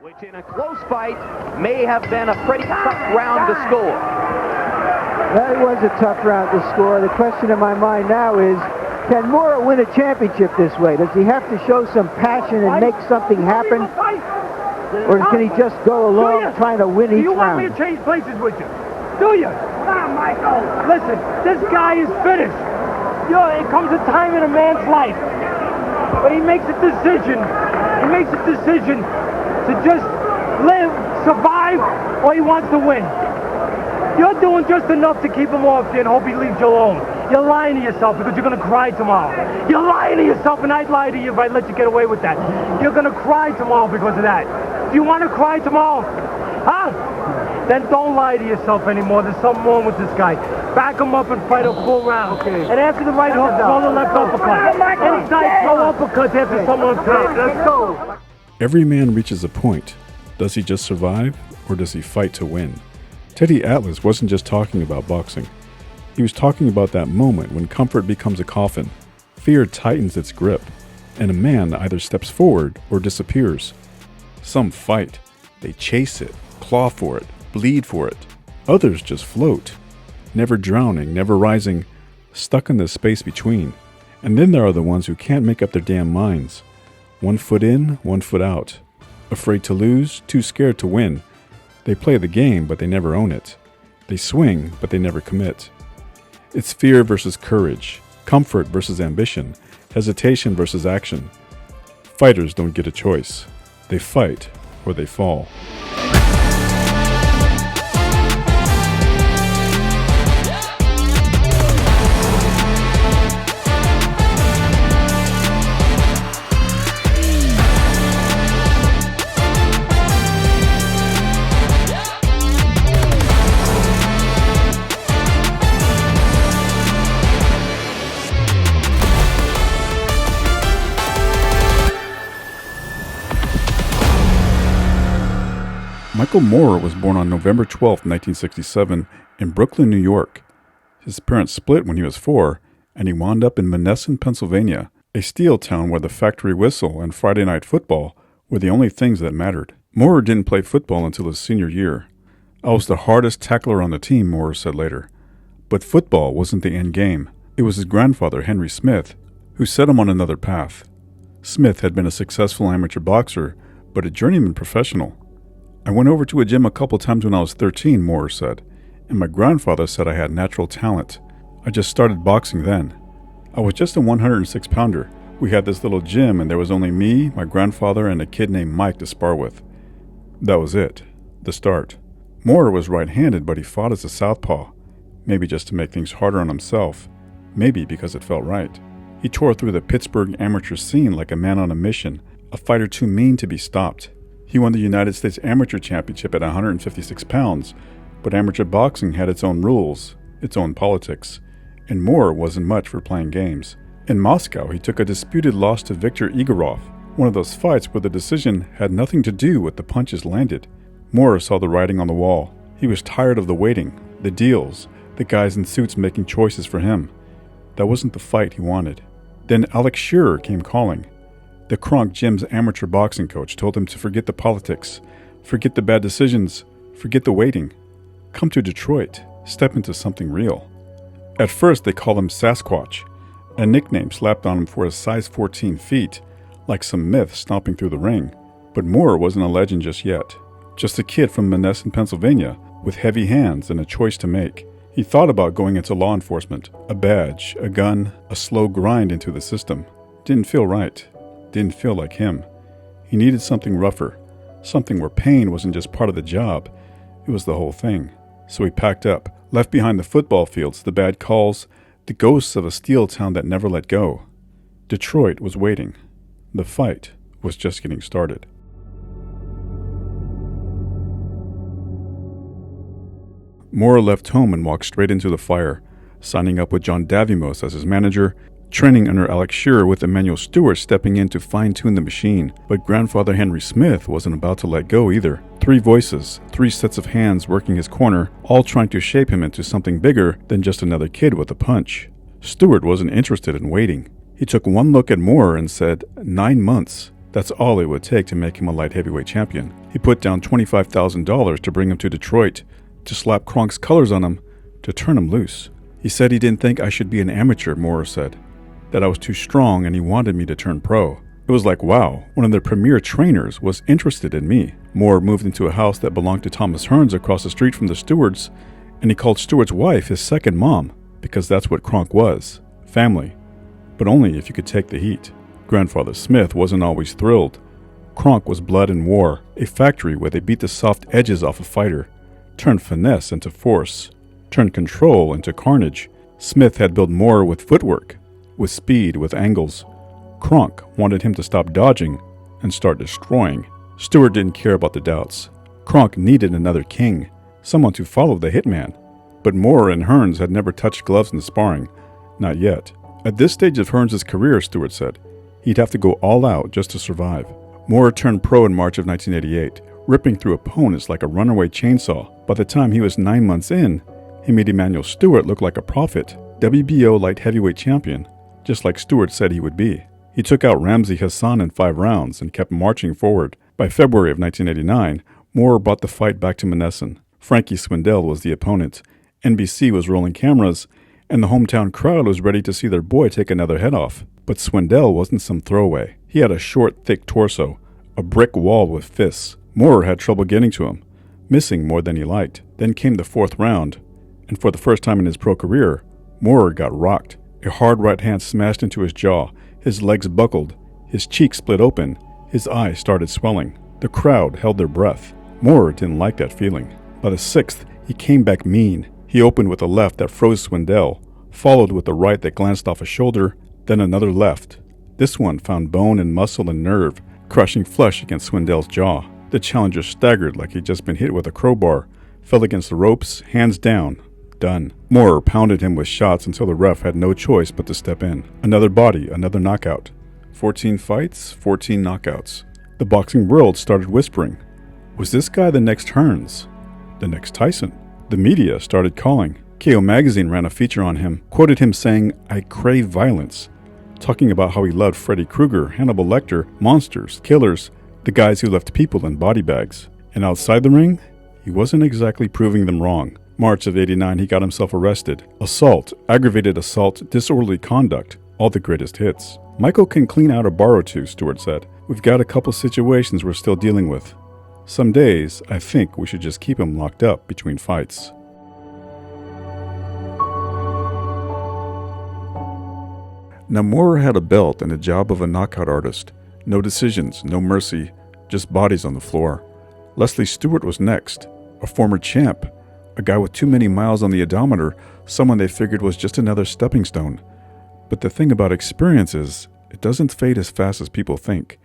which in a close fight may have been a pretty tough round to score. That was a tough round to score. The question in my mind now is, can Mora win a championship this way? Does he have to show some passion and make something happen? Or can he just go along trying to win each round? Do you want me to change places with you? Do you? Come on, Michael. Listen, this guy is finished. It comes a time in a man's life when he makes a decision. He makes a decision to just live, survive, or he wants to win. You're doing just enough to keep him off you and hope he leaves you alone. You're lying to yourself because you're going to cry tomorrow. You're lying to yourself, and I'd lie to you if I let you get away with that. You're going to cry tomorrow because of that. Do you want to cry tomorrow? Huh? Then don't lie to yourself anymore. There's something wrong with this guy. Back him up and fight a full round. Okay. And after the right hook, throw the left uppercut. Inside, throw uppercuts after someone top. Let's go. Every man reaches a point. Does he just survive, or does he fight to win? Teddy Atlas wasn't just talking about boxing. He was talking about that moment when comfort becomes a coffin, fear tightens its grip, and a man either steps forward or disappears. Some fight. They chase it, claw for it, bleed for it. Others just float, never drowning, never rising, stuck in the space between. And then there are the ones who can't make up their damn minds. 1 foot in, 1 foot out. Afraid to lose, too scared to win. They play the game, but they never own it. They swing, but they never commit. It's fear versus courage, comfort versus ambition, hesitation versus action. Fighters don't get a choice. They fight or they fall. Michael Moorer was born on November 12, 1967, in Brooklyn, New York. His parents split when he was 4, and he wound up in Monessen, Pennsylvania, a steel town where the factory whistle and Friday night football were the only things that mattered. Moorer didn't play football until his senior year. "I was the hardest tackler on the team," Moorer said later. But football wasn't the end game. It was his grandfather, Henry Smith, who set him on another path. Smith had been a successful amateur boxer, but a journeyman professional. "I went over to a gym a couple times when I was 13, Moorer said, and my grandfather said I had natural talent. I just started boxing then. I was just a 106-pounder. We had this little gym and there was only me, my grandfather, and a kid named Mike to spar with. That was it, the start." Moorer was right-handed, but he fought as a southpaw, maybe just to make things harder on himself, maybe because it felt right. He tore through the Pittsburgh amateur scene like a man on a mission, a fighter too mean to be stopped. He won the United States Amateur Championship at 156 pounds, but amateur boxing had its own rules, its own politics, and Moorer wasn't much for playing games. In Moscow, he took a disputed loss to Viktor Igorov, one of those fights where the decision had nothing to do with the punches landed. Moorer saw the writing on the wall. He was tired of the waiting, the deals, the guys in suits making choices for him. That wasn't the fight he wanted. Then Alex Shearer came calling. The Kronk Gym's amateur boxing coach told him to forget the politics, forget the bad decisions, forget the waiting. Come to Detroit, step into something real. At first they called him Sasquatch, a nickname slapped on him for his size 14 feet, like some myth stomping through the ring. But Moorer wasn't a legend just yet. Just a kid from Monessen, Pennsylvania, with heavy hands and a choice to make. He thought about going into law enforcement, a badge, a gun, a slow grind into the system. Didn't feel right. Didn't feel like him. He needed something rougher, something where pain wasn't just part of the job, it was the whole thing. So he packed up, left behind the football fields, the bad calls, the ghosts of a steel town that never let go. Detroit was waiting. The fight was just getting started. Moorer left home and walked straight into the fire, signing up with John Davimos as his manager, training under Alex Shearer with Emmanuel Stewart stepping in to fine-tune the machine. But grandfather Henry Smith wasn't about to let go either. 3 voices, 3 sets of hands working his corner, all trying to shape him into something bigger than just another kid with a punch. Stewart wasn't interested in waiting. He took one look at Moorer and said, 9 months. That's all it would take to make him a light heavyweight champion. He He put down $25,000 to bring him to Detroit, to slap Kronk's colors on him, to turn him loose. He said he didn't think I should be an amateur, Moorer said, that I was too strong and he wanted me to turn pro. It was like, wow, one of their premier trainers was interested in me. Moorer moved into a house that belonged to Thomas Hearns across the street from the Stewarts, and he called Stewart's wife his second mom, because that's what Kronk was, family, but only if you could take the heat. Grandfather Smith wasn't always thrilled. Kronk was blood and war, a factory where they beat the soft edges off a fighter, turned finesse into force, turned control into carnage. Smith had built Moorer with footwork, with speed, with angles. Kronk wanted him to stop dodging and start destroying. Stewart didn't care about the doubts. Kronk needed another king, someone to follow the hitman. But Moorer and Hearns had never touched gloves in sparring, not yet. At this stage of Hearns' career, Stewart said, he'd have to go all out just to survive. Moorer turned pro in March of 1988, ripping through opponents like a runaway chainsaw. By the time he was 9 months in, he made Emanuel Stewart look like a prophet, WBO light heavyweight champion, just like Stewart said he would be. He took out Ramsey Hassan in 5 rounds and kept marching forward. By February of 1989, Moorer brought the fight back to Monessen. Frankie Swindell was the opponent. NBC was rolling cameras, and the hometown crowd was ready to see their boy take another head off. But Swindell wasn't some throwaway. He had a short, thick torso, a brick wall with fists. Moorer had trouble getting to him, missing more than he liked. Then came the 4th round, and for the first time in his pro career, Moorer got rocked. A hard right hand smashed into his jaw, his legs buckled, his cheeks split open, his eyes started swelling. The crowd held their breath. Moorer didn't like that feeling. By the 6th, he came back mean. He opened with a left that froze Swindell, followed with a right that glanced off a shoulder, then another left. This one found bone and muscle and nerve, crushing flesh against Swindell's jaw. The challenger staggered like he'd just been hit with a crowbar, fell against the ropes, hands down. Done. Moorer pounded him with shots until the ref had no choice but to step in. Another body, another knockout. 14 fights, 14 knockouts. The boxing world started whispering. Was this guy the next Hearns? The next Tyson? The media started calling. KO Magazine ran a feature on him, quoted him saying, "I crave violence," talking about how he loved Freddy Krueger, Hannibal Lecter, monsters, killers, the guys who left people in body bags. And outside the ring, he wasn't exactly proving them wrong. March of '89, he got himself arrested. Assault, aggravated assault, disorderly conduct, all the greatest hits. Michael can clean out a bar or two, Stewart said. We've got a couple situations we're still dealing with. Some days, I think we should just keep him locked up between fights. Now Moorer had a belt and a job of a knockout artist. No decisions, no mercy, just bodies on the floor. Leslie Stewart was next, a former champ, a guy with too many miles on the odometer, someone they figured was just another stepping stone. But the thing about experience is, it doesn't fade as fast as people think.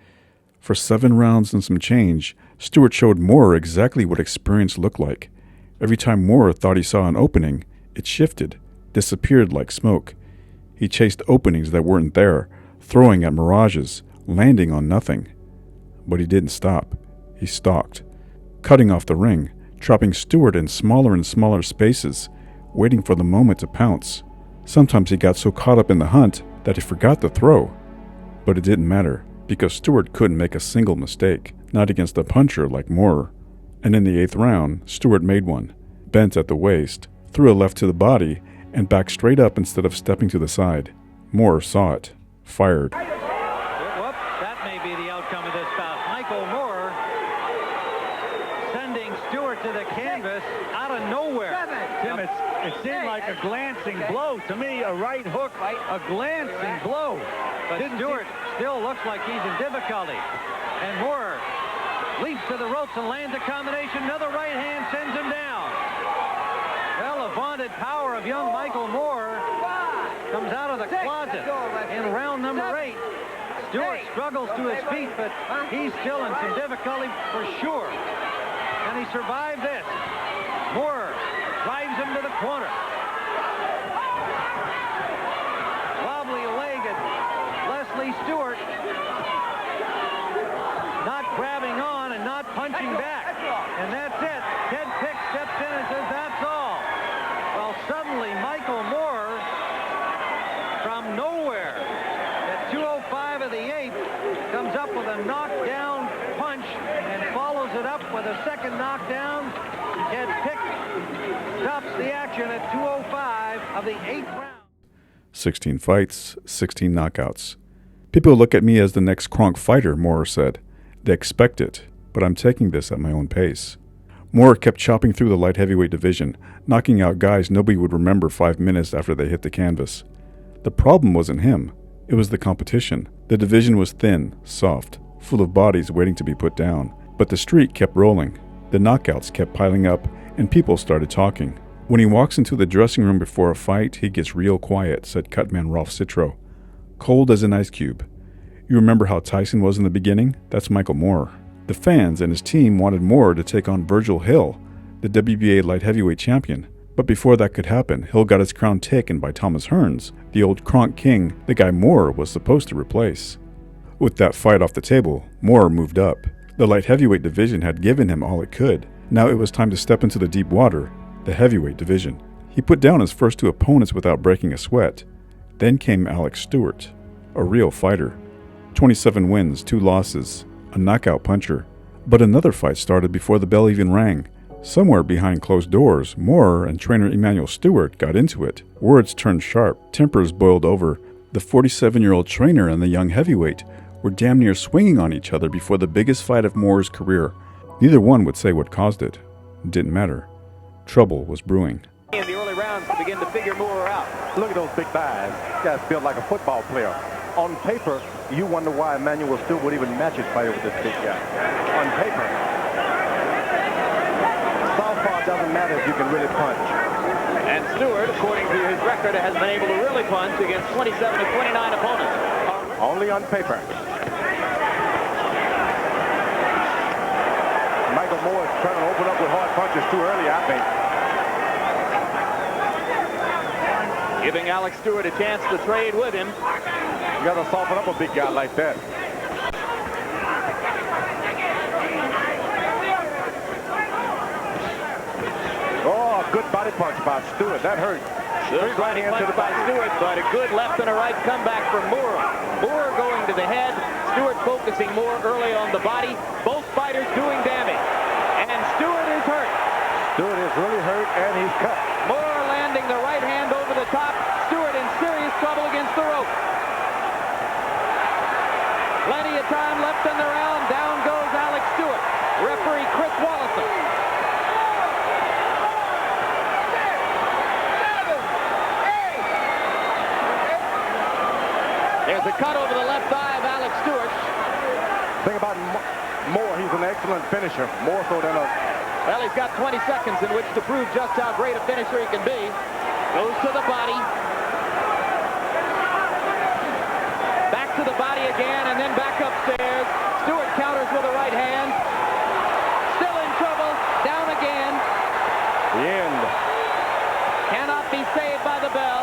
For 7 rounds and some change, Stewart showed Moorer exactly what experience looked like. Every time Moorer thought he saw an opening, it shifted, disappeared like smoke. He chased openings that weren't there, throwing at mirages, landing on nothing. But he didn't stop. He stalked, cutting off the ring, trapping Stewart in smaller and smaller spaces, waiting for the moment to pounce. Sometimes he got so caught up in the hunt that he forgot to throw. But it didn't matter, because Stewart couldn't make a single mistake, not against a puncher like Moorer. And in the 8th round, Stewart made one, bent at the waist, threw a left to the body, and backed straight up instead of stepping to the side. Moorer saw it, fired. Whoop, that may be the outcome of this bout. Michael Moorer sending Stewart to the canvas out of nowhere. Tim, it seemed like a glancing blow. To me, a right hook, a glancing blow. But Stewart still looks like he's in difficulty. And Moorer leaps to the ropes and lands a combination. Another right hand sends him down. Well, the vaunted power of young Michael Moorer comes out of the closet in round number 8. Stewart struggles to his feet, but he's still in some difficulty for sure. Can he survive this? Moorer drives him to the corner. Wobbly-legged Leslie Stewart not grabbing on and not punching back. And that's it. Ted Pick steps in and says, that's all. Well, suddenly Michael Moorer, from nowhere, at 2:05 of the 8th, comes up with a knockdown punch and follows it it up with a second knockdown. Ed Pick stops the action at 2:05 of the 8th round. 16 fights, 16 knockouts. People look at me as the next Kronk fighter, Moorer said. They expect it, but I'm taking this at my own pace. Moorer kept chopping through the light heavyweight division, knocking out guys nobody would remember 5 minutes after they hit the canvas. The problem wasn't him. It was the competition. The division was thin, soft, full of bodies waiting to be put down. But the streak kept rolling. The knockouts kept piling up, and people started talking. When he walks into the dressing room before a fight, he gets real quiet, said cutman Rolf Citro. Cold as an ice cube. You remember how Tyson was in the beginning? That's Michael Moorer. The fans and his team wanted Moorer to take on Virgil Hill, the WBA light heavyweight champion. But before that could happen, Hill got his crown taken by Thomas Hearns, the old Kronk King, the guy Moorer was supposed to replace. With that fight off the table, Moorer moved up. The light heavyweight division had given him all it could. Now it was time to step into the deep water, the heavyweight division. He put down his first 2 opponents without breaking a sweat. Then came Alex Stewart, a real fighter. 27 wins, 2 losses, a knockout puncher. But another fight started before the bell even rang. Somewhere behind closed doors, Moorer and trainer Emanuel Stewart got into it. Words turned sharp, tempers boiled over. The 47-year-old trainer and the young heavyweight were damn near swinging on each other before the biggest fight of Moorer's career. Neither one would say what caused it. It didn't matter. Trouble was brewing. In the early rounds to begin to figure Moorer out. Look at those big thighs. This guy's built like a football player. On paper, you wonder why Emanuel Stewart would even match his fighter with this big guy. On paper. Southpaw doesn't matter if you can really punch. And Stewart, according to his record, has been able to really punch against 27 of 29 opponents. Only on paper. Michael Moorer is trying to open up with hard punches too early, I think. Giving Alex Stewart a chance to trade with him. You got to soften up a big guy like that. Oh, a good body punch by Stewart. That hurt. Good right hand to the by Stewart, but a good left and a right comeback from Moorer. Moorer going to the head. Stewart focusing more early on the body. Both fighters doing damage. And Stewart is hurt. Stewart is really hurt, and he's cut. Moorer landing the right hand over the top. Stewart in serious trouble against the rope. Plenty of time left in the round. Down goes Alex Stewart. Referee Chris Wallison. There's a cut over the left thigh of Alex Stewart. Think about Moorer. He's an excellent finisher. More so than a... Well, he's got 20 seconds in which to prove just how great a finisher he can be. Goes to the body. Back to the body again, and then back upstairs. Stewart counters with a right hand. Still in trouble. Down again. The end. Cannot be saved by the bell.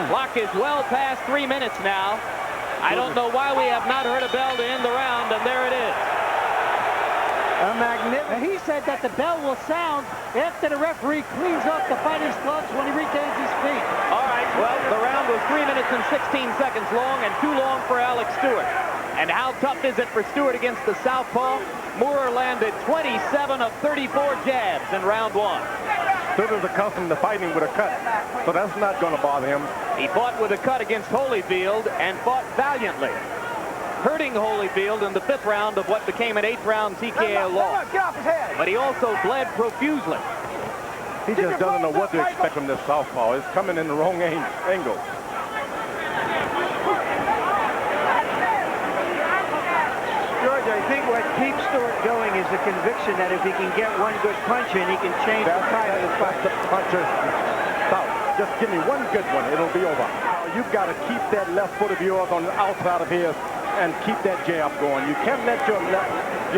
Clock is well past 3 minutes now. I don't know why we have not heard a bell to end the round, and there it is. A magnificent. He said that the bell will sound after the referee cleans up the fighter's gloves when he regains his feet. All right, well, the round was 3 minutes and 16 seconds long, and too long for Alex Stewart. And how tough is it for Stewart against the southpaw? Moorer landed 27 of 34 jabs in round 1. Stewart is accustomed to fighting with a cut, so that's not going to bother him. He fought with a cut against Holyfield and fought valiantly, hurting Holyfield in the 5th round of what became an 8th round TKO loss. But he also bled profusely. He just doesn't know what to expect from this southpaw. It's coming in the wrong angle. George, I think what keeps Stewart going is the conviction that if he can get one good punch in, he can change the tide of the fight. The puncher's stop. Just give me one good one. It'll be over. You've got to keep that left foot of yours on the outside of his and keep that jab going. You can't let your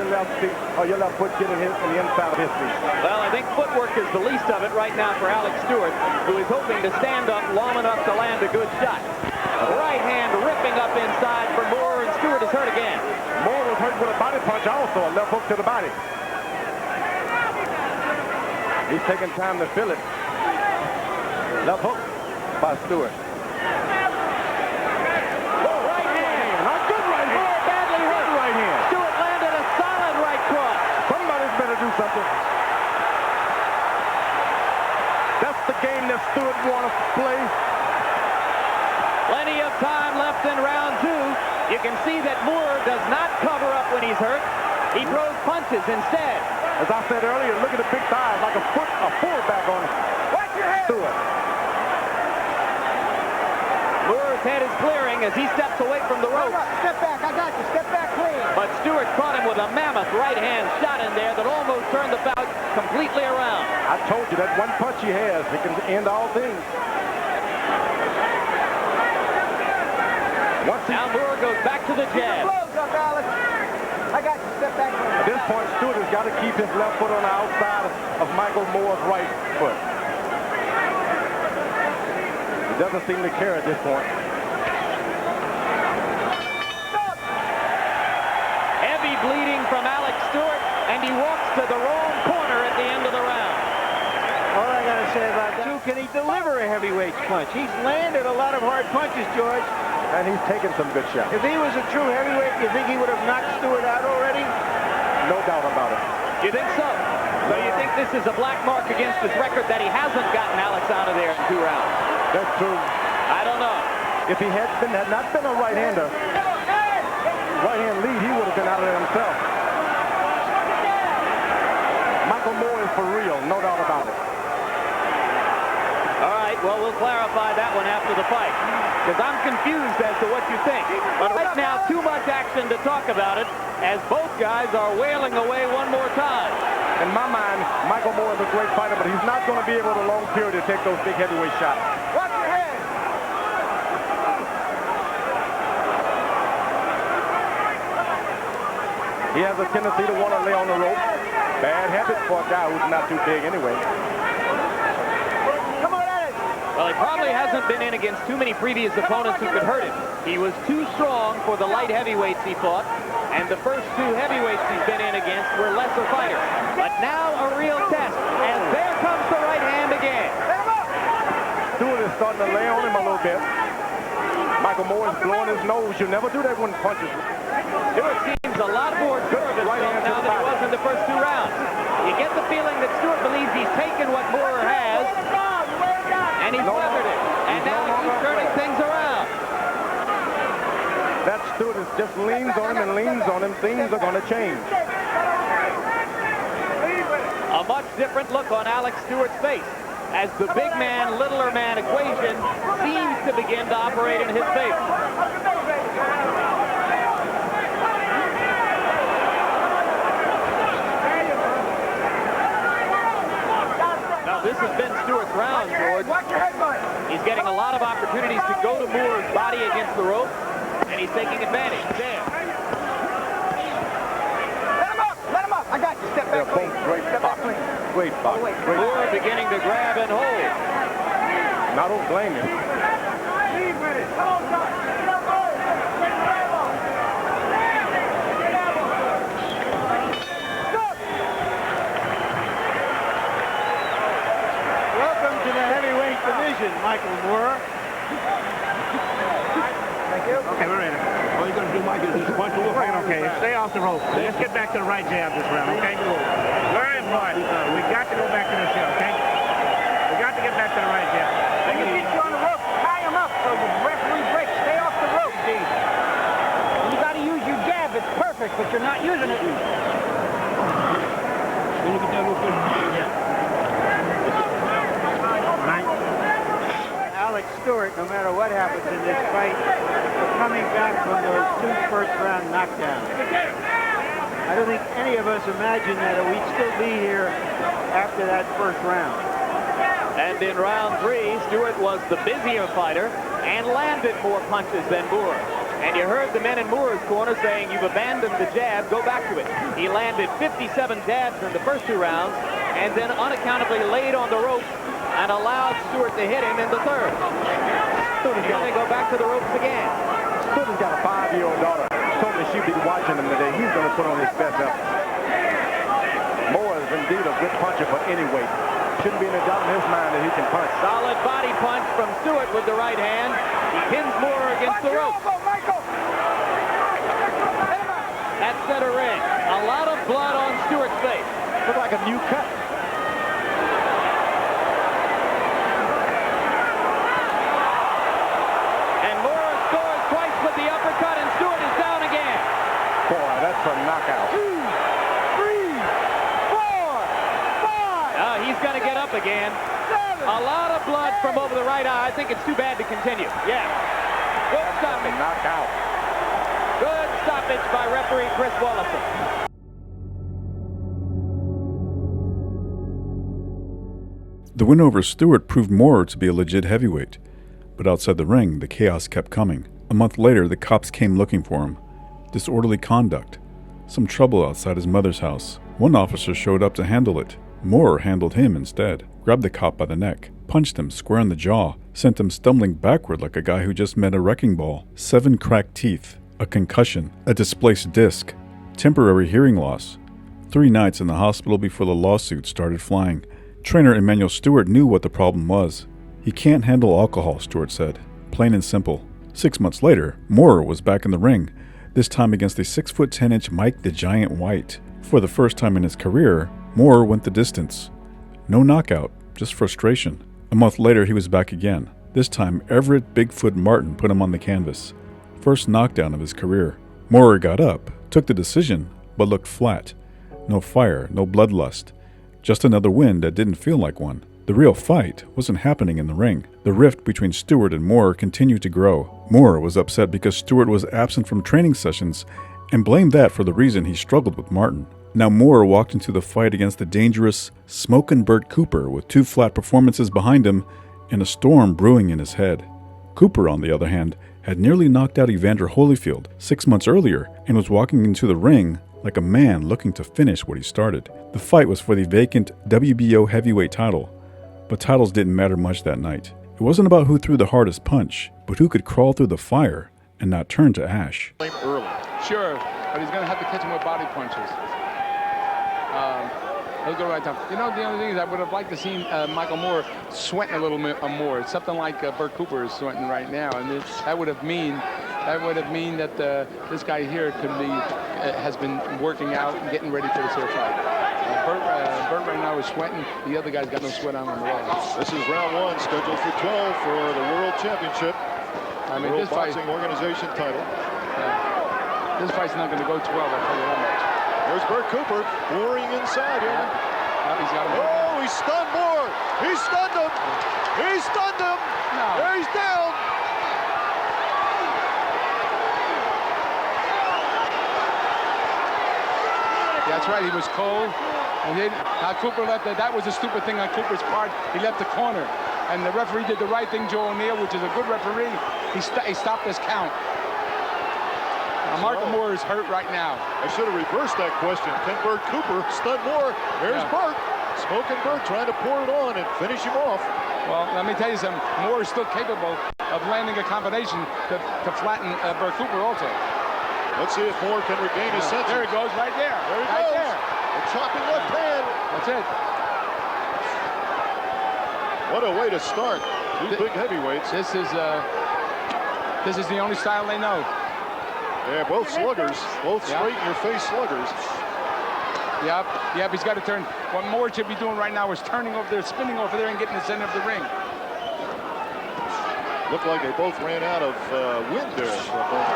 left feet or your left foot get in the inside of his feet. Well, I think footwork is the least of it right now for Alex Stewart, who is hoping to stand up long enough to land a good shot. Right hand ripping up inside for Moorer, and Stewart is hurt again. Moorer was hurt with a body punch also, a left hook to the body. He's taking time to feel it. Left hook by Stewart. Right hand. A good right hand. Moore badly hurt. Right hand. Stewart landed a solid right cross. Somebody's better do something. That's the game that Stewart wants to play. Plenty of time left in round 2. You can see that Moore does not cover up when he's hurt. He throws punches instead. As I said earlier, look at the big thighs like a fullback on Stewart. Moore's head is clearing as he steps away from the ropes. Step back, I got you. Step back clean. But Stewart caught him with a mammoth right hand shot in there that almost turned the bout completely around. I told you that one punch he has, it can end all things. Now Moore goes back to the jab. Close up, Alex. I got you. Step back. At this point, Stewart has got to keep his left foot on the outside of Michael Moore's right foot. He doesn't seem to care at this point. Heavy bleeding from Alex Stewart, and he walks to the wrong corner at the end of the round. All I got to say about that, too, can he deliver a heavyweight punch? He's landed a lot of hard punches, George. And he's taken some good shots. If he was a true heavyweight, you think he would have knocked Stewart out already? No doubt about it. You think so? So you think this is a black mark against his record that he hasn't gotten Alex out of there in 2 rounds? That's true. I don't know. If he had not been a right-hander, right-hand lead, he would have been out of there himself. Michael Moore is for real, no doubt about it. All right, well, we'll clarify that one after the fight, because I'm confused as to what you think. But right now, too much action to talk about it, as both guys are wailing away one more time. In my mind, Michael Moore is a great fighter, but he's not going to be able to long period to take those big heavyweight shots. Watch your head. He has a tendency to want to lay on the rope. Bad habit for a guy who's not too big anyway. Well, he probably hasn't been in against too many previous opponents who could hurt him. He was too strong for the light heavyweights he fought, and the first 2 heavyweights he's been in against were lesser fighters. But now a real test, and there comes the right hand again. Stewart is starting to lay on him a little bit. Michael Moore is blowing his nose. You never do that when punches. Stewart seems a lot more sure of himself now than he was in the first 2 rounds. You get the feeling that Stewart believes he's taken what Moore has, and he's weathered it. And now he's turning things around. That Stewart just leans on him and leans on him. Things are going to change. A much different look on Alex Stewart's face as the big man, littler man equation seems to begin to operate in his favor. Now, this has been Stewart's round, George. He's getting a lot of opportunities to go to Moore's body against the rope, and he's taking advantage. There. Let him up. I got you. Step back. They're both great boxers. Great boxers. Moore beginning to grab and hold. I don't blame him. Welcome to the heavyweight division, Michael Moore. Thank you. Okay, we're ready. All you're going to do, Mike, is just punch the wolf. Okay, stay off the rope. Let's get back to the right jab this round, okay? Very important. We got to go back to the show, okay? We got to get back to the right jab. When you get you on the rope, tie him up so the referee breaks. Stay off the rope, D. You got to use your jab. It's perfect, but you're not using it. Can you get that real quick? Yeah. Alex Stewart, no matter what happens in this fight, is coming back from those 2 first-round knockdowns. I don't think any of us imagined that we'd still be here after that first round. And in round 3, Stewart was the busier fighter and landed more punches than Moore. And you heard the men in Moore's corner saying, you've abandoned the jab, go back to it. He landed 57 jabs in the first 2 rounds and then unaccountably laid on the ropes and allowed Stewart to hit him in the third. Here they go back to the ropes again. Stewart's got a 5-year-old daughter. Told me she'd be watching him today. He's going to put on his best effort. Moore is indeed a good puncher for any weight. Shouldn't be any doubt in his mind that he can punch. Solid body punch from Stewart with the right hand. He pins Moore against the rope. That center ring. A lot of blood on Stewart's face. Looked like a new cut. And Moore scores twice with the uppercut, and Stewart is down again. Boy, that's a knockout. 2, 3, 4, 5. He's going to get up again. 7. A lot of blood from over the right eye. I think it's too bad to continue. Yeah. Good stoppage. Knockout. Good stoppage by referee Chris Wallison. The win over Stewart proved Moore to be a legit heavyweight, but outside the ring, the chaos kept coming. A month later, the cops came looking for him. Disorderly conduct, some trouble outside his mother's house. One officer showed up to handle it. Moore handled him instead, grabbed the cop by the neck, punched him square in the jaw, sent him stumbling backward like a guy who just met a wrecking ball. 7 cracked teeth, a concussion, a displaced disc, temporary hearing loss. 3 nights in the hospital before the lawsuit started flying. Trainer Emmanuel Stewart knew what the problem was. He can't handle alcohol, Stewart said. Plain and simple. 6 months later, Moore was back in the ring, this time against a 6'10" Mike the Giant White. For the first time in his career, Moore went the distance. No knockout, just frustration. A month later, he was back again. This time, Everett Bigfoot Martin put him on the canvas. First knockdown of his career. Moore got up, took the decision, but looked flat. No fire, no bloodlust. Just another win that didn't feel like one. The real fight wasn't happening in the ring. The rift between Stewart and Moore continued to grow. Moore was upset because Stewart was absent from training sessions and blamed that for the reason he struggled with Martin. Now Moore walked into the fight against the dangerous, smokin' Bert Cooper with 2 flat performances behind him and a storm brewing in his head. Cooper, on the other hand, had nearly knocked out Evander Holyfield 6 months earlier and was walking into the ring like a man looking to finish what he started. The fight was for the vacant WBO heavyweight title, but titles didn't matter much that night. It wasn't about who threw the hardest punch, but who could crawl through the fire and not turn to ash. Early. Sure, but he's going to have to catch him with body punches. He'll go right down. You know, the other thing is I would have liked to see Michael Moore sweating a little bit more. It's something like Bert Cooper is sweating right now, and that would have mean that this guy here could be has been working out and getting ready for this here fight. Bert right now is sweating. The other guy's got no sweat on the legs. This is round 1, scheduled for 12 for the World Championship. I mean, World this fight, Boxing Organization title. this fight's not going to go 12. I'll tell you that much. There's Bert Cooper pouring inside here. He's got him. Oh, he stunned Moore. He stunned him. He stunned him. No. There he's down. That's right. He was cold. And Cooper left. That was a stupid thing on Cooper's part. He left the corner. And the referee did the right thing, Joe O'Neill, which is a good referee. He stopped this count. Michael Moore is hurt right now. I should have reversed that question. Can Bert Cooper stun Moore? There's Bert. Smoking Bert trying to pour it on and finish him off. Well, let me tell you something. Moore is still capable of landing a combination to flatten Bert Cooper also. Let's see if Moore can regain his senses. There he goes, right there. There he right goes. There. A chopping left hand. That's it. What a way to start. Two big heavyweights. This is the only style they know. Yeah, both sluggers. Both straight-in-your-face sluggers. Yep, he's got to turn. What Moore should be doing right now is turning over there, spinning over there, and getting the center of the ring. Looked like they both ran out of wind there for a moment.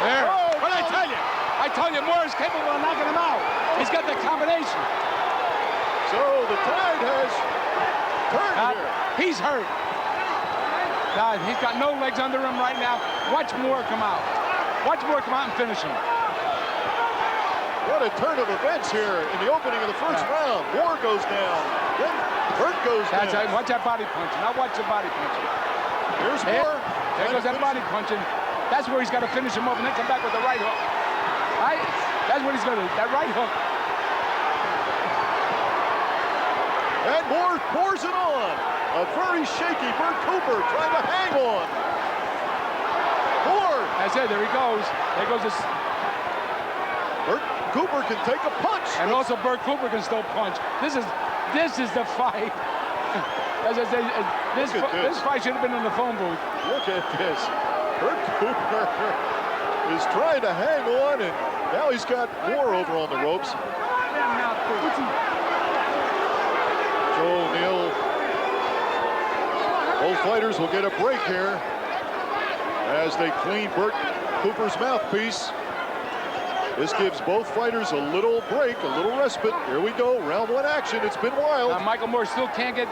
There. What I tell you, Moore is capable of knocking him out. He's got the combination. So the tide has turned here. He's hurt. God, he's got no legs under him right now. Watch Moore come out. Watch Moore come out and finish him. What a turn of events here in the opening of the first round. Moore goes down. Then Bert goes down. That's right. Watch that body punching. Now watch the body punching. Here's Moore. There goes that body punching. That's where he's got to finish him up and then come back with the right hook. Right? That's what he's going to do. That right hook. And Moore pours it on. A very shaky Bert Cooper trying to hang on. Moore. That's it. There he goes. There goes this. Cooper can take a punch. And also Bert Cooper can still punch. This is the fight. As I say, this fight should have been in the phone booth. Look at this. Bert Cooper is trying to hang on, and now he's got Moore over on the ropes. Joe O'Neill. Both fighters will get a break here as they clean Bert Cooper's mouthpiece. This gives both fighters a little break, a little respite. Here we go, round one action. It's been wild. Michael Moore still can't get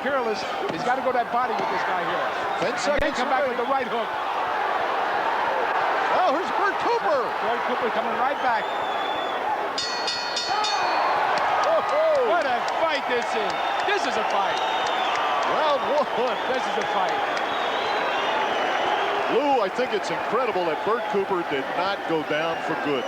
careless. He's got to go that body with this guy here. 10 seconds. Come back with the right hook. Oh, here's Bert Cooper. Bert Cooper coming right back. Oh, what a fight this is. This is a fight. Round one. This is a fight. Lou, I think it's incredible that Bert Cooper did not go down for good.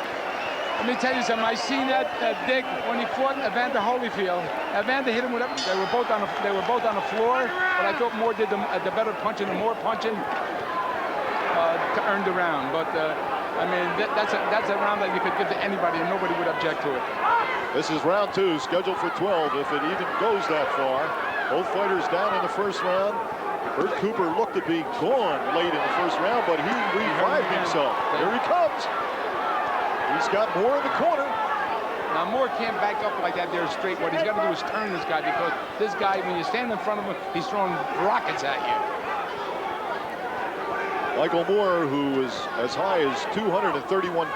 Let me tell you something. I seen that Dick when he fought Evander Holyfield. Evander hit him with they were both on the floor, but I thought Moore did the better punching, the more punching to earn the round. But I mean, that's a round that you could give to anybody and nobody would object to it. This is round two, scheduled for 12. If it even goes that far, both fighters down in the first round. Bert Cooper looked to be gone late in the first round, but he revived himself. Here he comes. He's got Moore in the corner. Now, Moore can't back up like that there straight. What he's got to do is turn this guy, because this guy, when you stand in front of him, he's throwing rockets at you. Michael Moore, who was as high as 231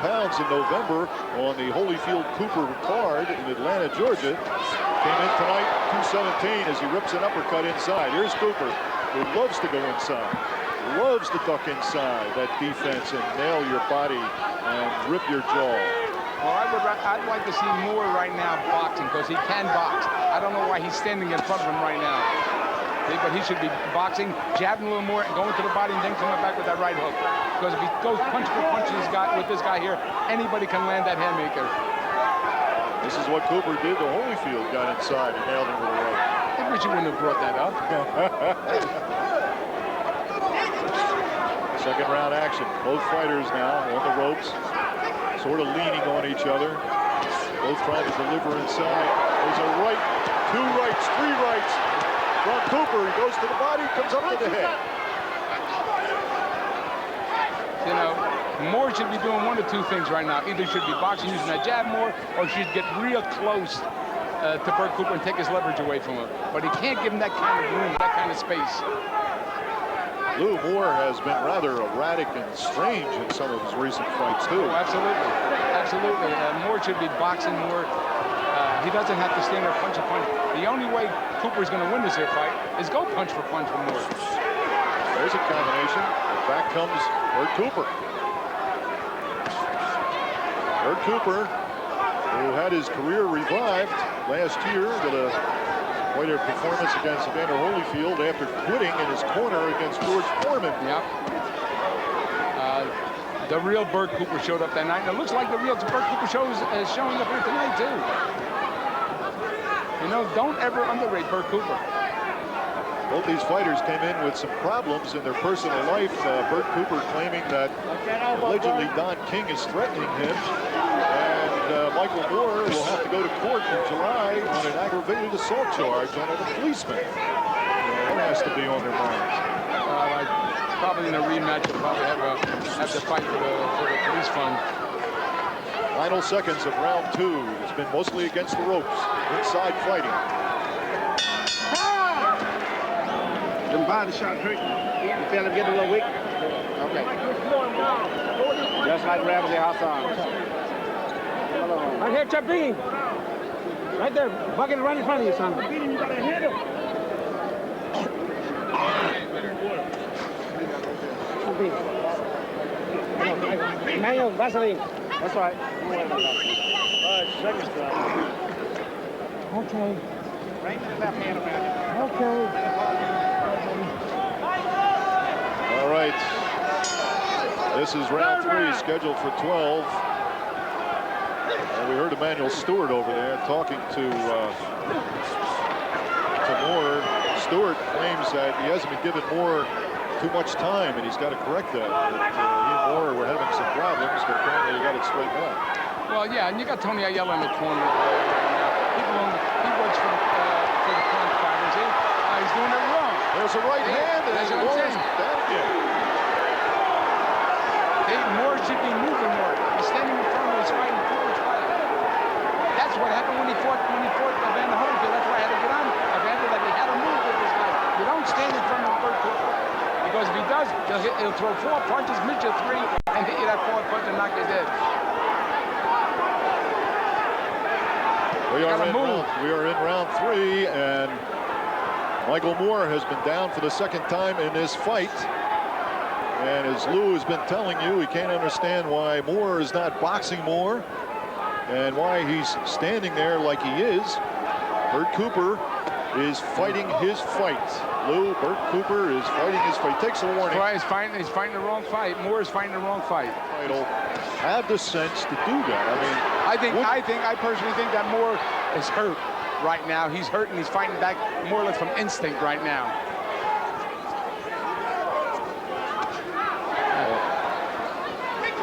pounds in November on the Holyfield Cooper card in Atlanta, Georgia, came in tonight 217 as he rips an uppercut inside. Here's Cooper, who loves to go inside, loves to duck inside that defense and nail your body and rip your jaw. Well, I'd like to see Moore right now boxing, because he can box. I don't know why he's standing in front of him right now. But he should be boxing, jabbing a little more, and going to the body, and then coming back with that right hook. Because if he goes punch for punch with this guy here, anybody can land that haymaker. This is what Cooper did to Holyfield, got inside and nailed him with a right. I wish you wouldn't have brought that up. Second round action. Both fighters now on the ropes, sort of leaning on each other. Both trying to deliver inside. There's a right, two rights, three rights from Cooper. He goes to the body, comes up to the head. You know, Moore should be doing one of two things right now. Either should be boxing using that jab more, or should get real close to Bert Cooper and take his leverage away from him. But he can't give him that kind of room, that kind of space. Lou Moore has been rather erratic and strange in some of his recent fights, too. Oh, absolutely. Absolutely. Moore should be boxing more. He doesn't have to stand there punch a punch. The only way Cooper's going to win this here fight is go punch for Moore. There's a combination. Back comes Bert Cooper. Bert Cooper, who had his career revived last year with quite a performance against Evander Holyfield after quitting in his corner against George Foreman. Yep. The real Bert Cooper showed up that night, and it looks like the real Bert Cooper is showing up here tonight, too. You know, don't ever underrate Bert Cooper. Both these fighters came in with some problems in their personal life. Bert Cooper claiming that allegedly Don King is threatening him. And Michael Moore will have to go to court in July on an aggravated assault charge on a policeman. That has to be on their minds. Probably in a rematch, they'll probably have to fight for the police fund. Final seconds of round two. It's been mostly against the ropes, inside fighting. Them body shots hurt. You feel him get a little weak? Okay. Just like Ramsey Hassan. Right here, Chabin. Right there. Bucket right in front of you, son. You gotta hit him. Manual, Vaseline. That's right. Second strike. Okay. Right to the left hand of that. Okay. All right. This is round three, scheduled for 12. And we heard Emmanuel Stewart over there talking to Moore. Stewart claims that he hasn't been given Moore too much time, and he's got to correct that. He and Moore were having some problems, but apparently he got it straightened out. Well, yeah, and you got Tony Ayala in the corner right now. He works for the front fighters. He's doing it wrong. There's a right hand, and That's what I'm saying. down again. Moore should be moving more. He's standing in front of his fighting forward fight. That's what happened when he fought Evander Holyfield. That's why I had to get on Evander, that he had to move with this guy. You don't stand in front of Bert Cooper. Because if he does, he'll throw 4 punches, miss you 3, and hit you that 4th punch and knock you dead. We are in round 3, and Michael Moore has been down for the 2nd time in this fight. And as Lou has been telling you, he can't understand why Moore is not boxing more and why he's standing there like he is. Bert Cooper is fighting his fight. Lou, Bert Cooper is fighting his fight. He takes a warning. He's fighting the wrong fight. Moore is fighting the wrong fight. He'll have the sense to do that. I personally think that Moore is hurt right now. He's hurt and he's fighting back more or less from instinct right now.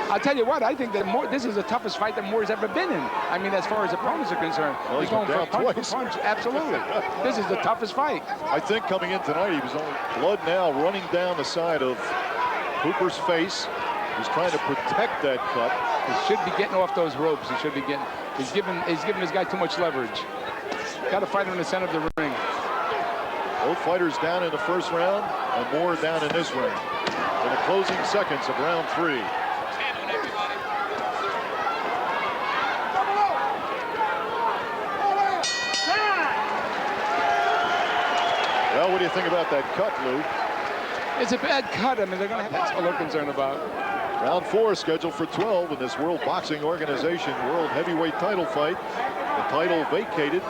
I'll tell you what, I think that this is the toughest fight that Moore's ever been in. I mean, as far as opponents are concerned. Well, he's going for a punch. Absolutely. This is the toughest fight. I think coming in tonight, he was only blood now running down the side of Cooper's face. He's trying to protect that cut. He should be getting off those ropes. He should be getting. He's giving this guy too much leverage. Got to fight him in the center of the ring. Both fighters down in the 1st round, and Moore down in this round. In the closing seconds of round 3. Well, what do you think about that cut, Lou? It's a bad cut. I mean, they're going to have that's all they're concerned about. Round 4 scheduled for 12 in this World Boxing Organization World Heavyweight title fight. The title vacated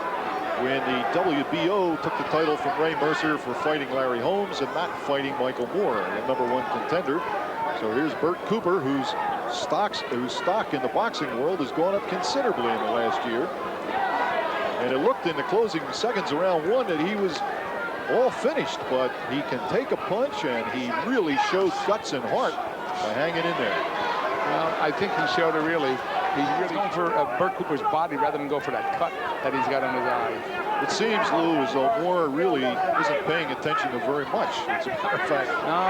when the WBO took the title from Ray Mercer for fighting Larry Holmes and not fighting Michael Moore, the #1 contender. So here's Bert Cooper, whose stock in the boxing world has gone up considerably in the last year. And it looked in the closing seconds of round 1 that he was all finished, but he can take a punch, and he really showed guts and heart by hanging in there. Well, I think he showed it really. He's really going for Bert Cooper's body rather than go for that cut that he's got on his eye. It seems, Lou, as though Moore really isn't paying attention to very much. As a matter of fact,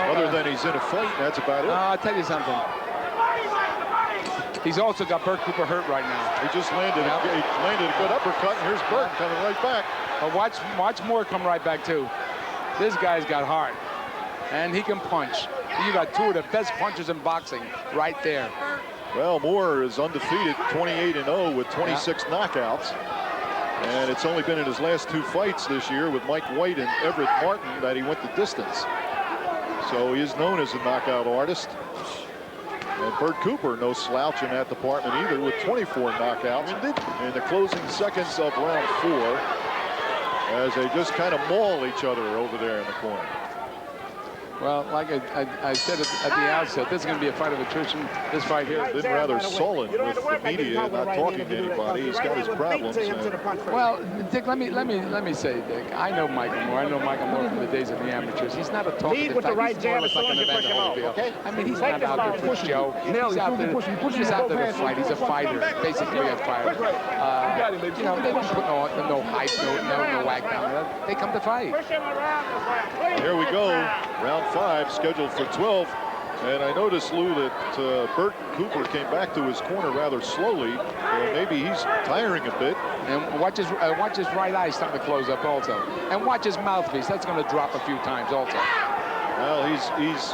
other than he's in a fight, that's about it. I'll tell you something. He's also got Bert Cooper hurt right now. He just landed a good uppercut, and here's Bert coming right back. But watch Moore come right back, too. This guy's got heart, and he can punch. You got 2 of the best punchers in boxing right there. Well, Moore is undefeated, 28-0 with 26 knockouts. And it's only been in his last 2 fights this year with Mike White and Everett Martin that he went the distance. So he is known as a knockout artist. And Bert Cooper, no slouch in that department either, with 24 knockouts in the closing seconds of round 4, as they just kind of maul each other over there in the corner. Well, like I said at the outset, this is going to be a fight of attrition. This fight here. Been rather sullen with the media, not talking to anybody. He's got his problems. Well, Dick, let me say, Dick, I know Michael Moore. I know Michael Moore from the days of the amateurs. He's not a talkative with the type. right He's more or jab less like an Evander Holyfield. I mean, he's not out there for show. He's out there to fight. He's a fighter, basically a fighter. You know, they don't put no hype, no whack down. They come to fight. Here we go. Round 5 scheduled for 12. And I noticed, Lou, that Bert Cooper came back to his corner rather slowly. Maybe he's tiring a bit. And watch his right eye starting to close up also. And watch his mouthpiece. That's going to drop a few times also. Well, he's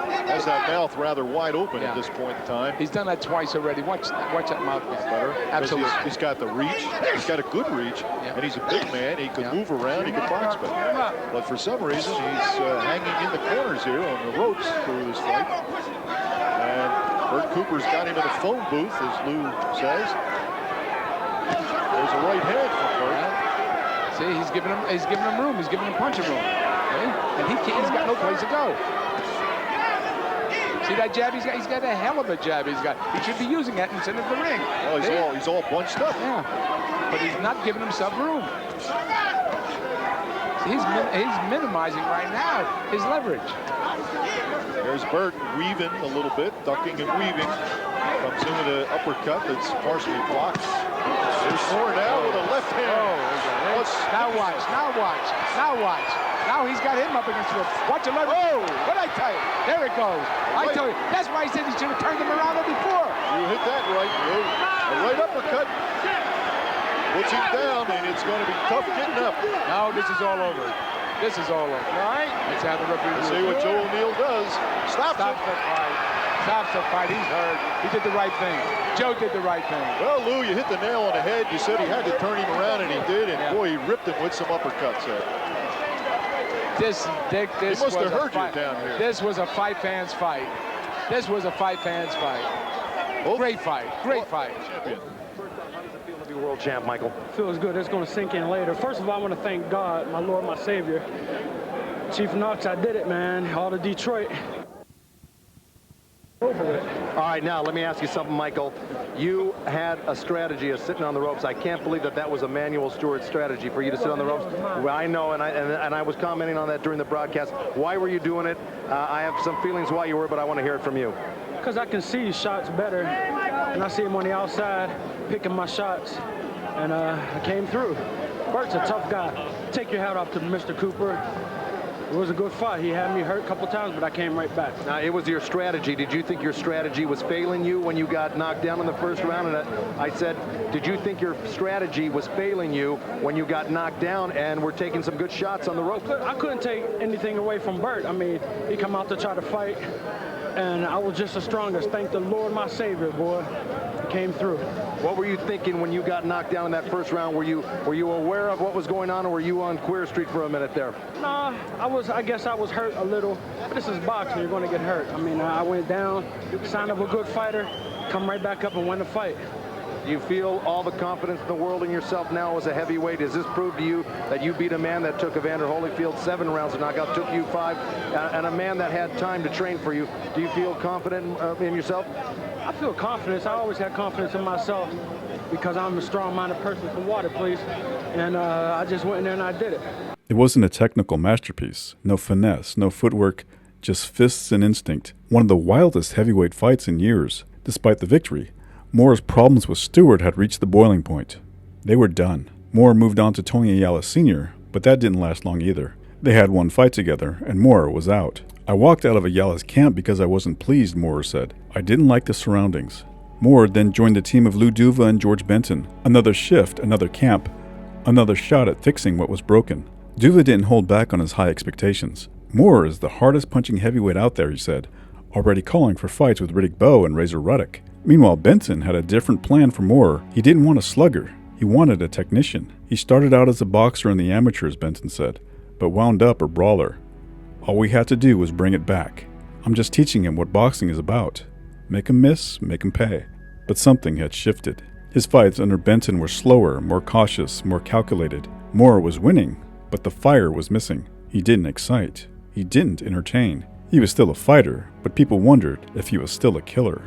has that mouth rather wide open at this point in time. He's done that twice already. Watch that mouthpiece. Better. Absolutely. He's got the reach. He's got a good reach. And he's a big man. He can move around. He can box better. But for some reason, he's hanging in the corners here on the ropes through this fight. And Bert Cooper's got him in a phone booth, as Lou says. There's a right hand from Bert. See, he's giving him room. He's giving him punching room. Okay? And he's got no place to go. See that jab he's got? He's got a hell of a jab he's got. He should be using that in the center of the ring. Well, he's all bunched up. Yeah, but he's not giving himself room. he's minimizing right now his leverage. There's Burt weaving a little bit, ducking and weaving. Comes in with an uppercut that's partially blocked. There's Moore now with a left hand. Now watch. Now he's got him up against the rope. Watch the leverage. Oh, what'd I tell you? There it goes. I tell you. That's why he said he should have turned him around before. You hit that right. A right uppercut. Puts him down, and it's going to be tough getting up. No, this is all over. This is all over. All right. Let's have the referee. Let's see what Joe O'Neill does. Stops the fight. Stops the fight. He's hurt. He did the right thing. Joe did the right thing. Well, Lou, you hit the nail on the head. You said he had to turn him around, and he did. And boy, he ripped him with some uppercuts there. This he must have heard you down here. This was a fight fans fight. This was a fight fans fight. Great fight. Great fight. Champion. Be world champ, Michael. Feels good. It's going to sink in later. First of all, I want to thank God, my Lord, my Savior. Chief Knox, I did it, man. All to Detroit. Over with. All right, now let me ask you something, Michael. You had a strategy of sitting on the ropes. I can't believe that was a Manuel Stewart strategy for you to sit on the ropes. Well, I know, and I was commenting on that during the broadcast. Why were you doing it? I have some feelings why you were, but I want to hear it from you. Because I can see shots better, and I see him on the outside picking my shots, and I came through. Bert's a tough guy. Take your hat off to Mr. Cooper. It was a good fight. He had me hurt a couple times, but I came right back. Now, it was your strategy. Did you think your strategy was failing you when you got knocked down in the first round? And I said, did you think your strategy was failing you when you got knocked down and were taking some good shots on the rope? I couldn't take anything away from Bert. I mean, he come out to try to fight, and I was just the strongest. Thank the Lord, my Savior, boy. Came through. What were you thinking when you got knocked down in that first round? Were you aware of what was going on, or were you on Queer Street for a minute there? No, I guess I was hurt a little. But this is boxing. You're going to get hurt. I mean, I went down, sign of a good fighter, come right back up and win the fight. Do you feel all the confidence in the world in yourself now as a heavyweight? Does this prove to you that you beat a man that took Evander Holyfield 7 rounds to knock out, took you 5, and a man that had time to train for you? Do you feel confident in yourself? I feel confidence. I always had confidence in myself because I'm a strong-minded person. Some water, please. And I just went in there and I did it. It wasn't a technical masterpiece. No finesse, no footwork, just fists and instinct. One of the wildest heavyweight fights in years. Despite the victory, Moore's problems with Stewart had reached the boiling point. They were done. Moore moved on to Tony Ayala Sr., but that didn't last long either. They had one fight together, and Moore was out. I walked out of Ayala's camp because I wasn't pleased, Moore said. I didn't like the surroundings. Moore then joined the team of Lou Duva and George Benton. Another shift, another camp, another shot at fixing what was broken. Duva didn't hold back on his high expectations. Moore is the hardest punching heavyweight out there, he said, already calling for fights with Riddick Bowe and Razor Ruddock. Meanwhile, Benton had a different plan for Moore. He didn't want a slugger. He wanted a technician. He started out as a boxer in the amateurs, Benton said, but wound up a brawler. All we had to do was bring it back. I'm just teaching him what boxing is about. Make him miss, make him pay. But something had shifted. His fights under Benton were slower, more cautious, more calculated. Moore was winning, but the fire was missing. He didn't excite. He didn't entertain. He was still a fighter, but people wondered if he was still a killer.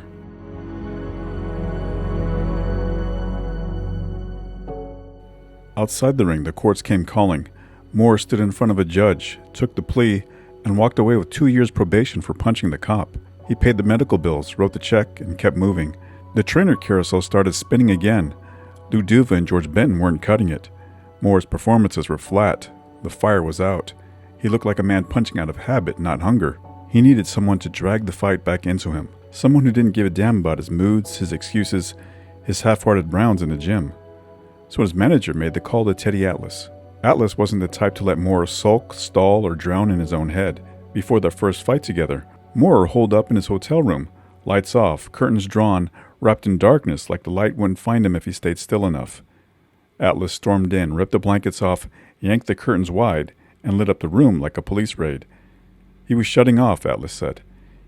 Outside the ring, the courts came calling. Moore stood in front of a judge, took the plea, and walked away with 2 years probation for punching the cop. He paid the medical bills, wrote the check, and kept moving. The trainer carousel started spinning again. Lou Duva and George Benton weren't cutting it. Moore's performances were flat. The fire was out. He looked like a man punching out of habit, not hunger. He needed someone to drag the fight back into him. Someone who didn't give a damn about his moods, his excuses, his half-hearted rounds in the gym. So his manager made the call to Teddy Atlas. Atlas wasn't the type to let Moore sulk, stall, or drown in his own head. Before their first fight together, Moore holed up in his hotel room, lights off, curtains drawn, wrapped in darkness like the light wouldn't find him if he stayed still enough. Atlas stormed in, ripped the blankets off, yanked the curtains wide, and lit up the room like a police raid. He was shutting off, Atlas said.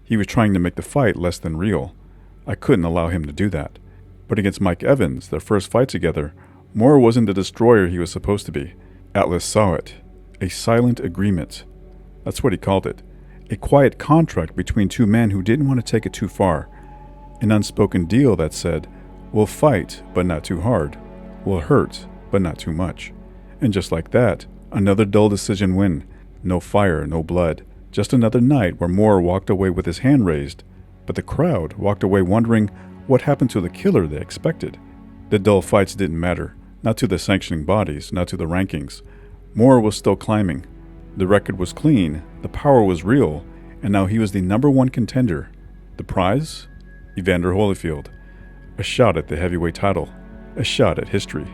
He was trying to make the fight less than real. I couldn't allow him to do that. But against Mike Evans, their first fight together, Moore wasn't the destroyer he was supposed to be. Atlas saw it. A silent agreement. That's what he called it. A quiet contract between two men who didn't want to take it too far. An unspoken deal that said, we'll fight, but not too hard. We'll hurt, but not too much. And just like that, Another dull decision win. No fire, no blood. Just another night where Moore walked away with his hand raised, but the crowd walked away wondering what happened to the killer they expected. The dull fights didn't matter, not to the sanctioning bodies, not to the rankings. Moore was still climbing. The record was clean, the power was real, and now he was the #1 contender. The prize? Evander Holyfield. A shot at the heavyweight title. A shot at history.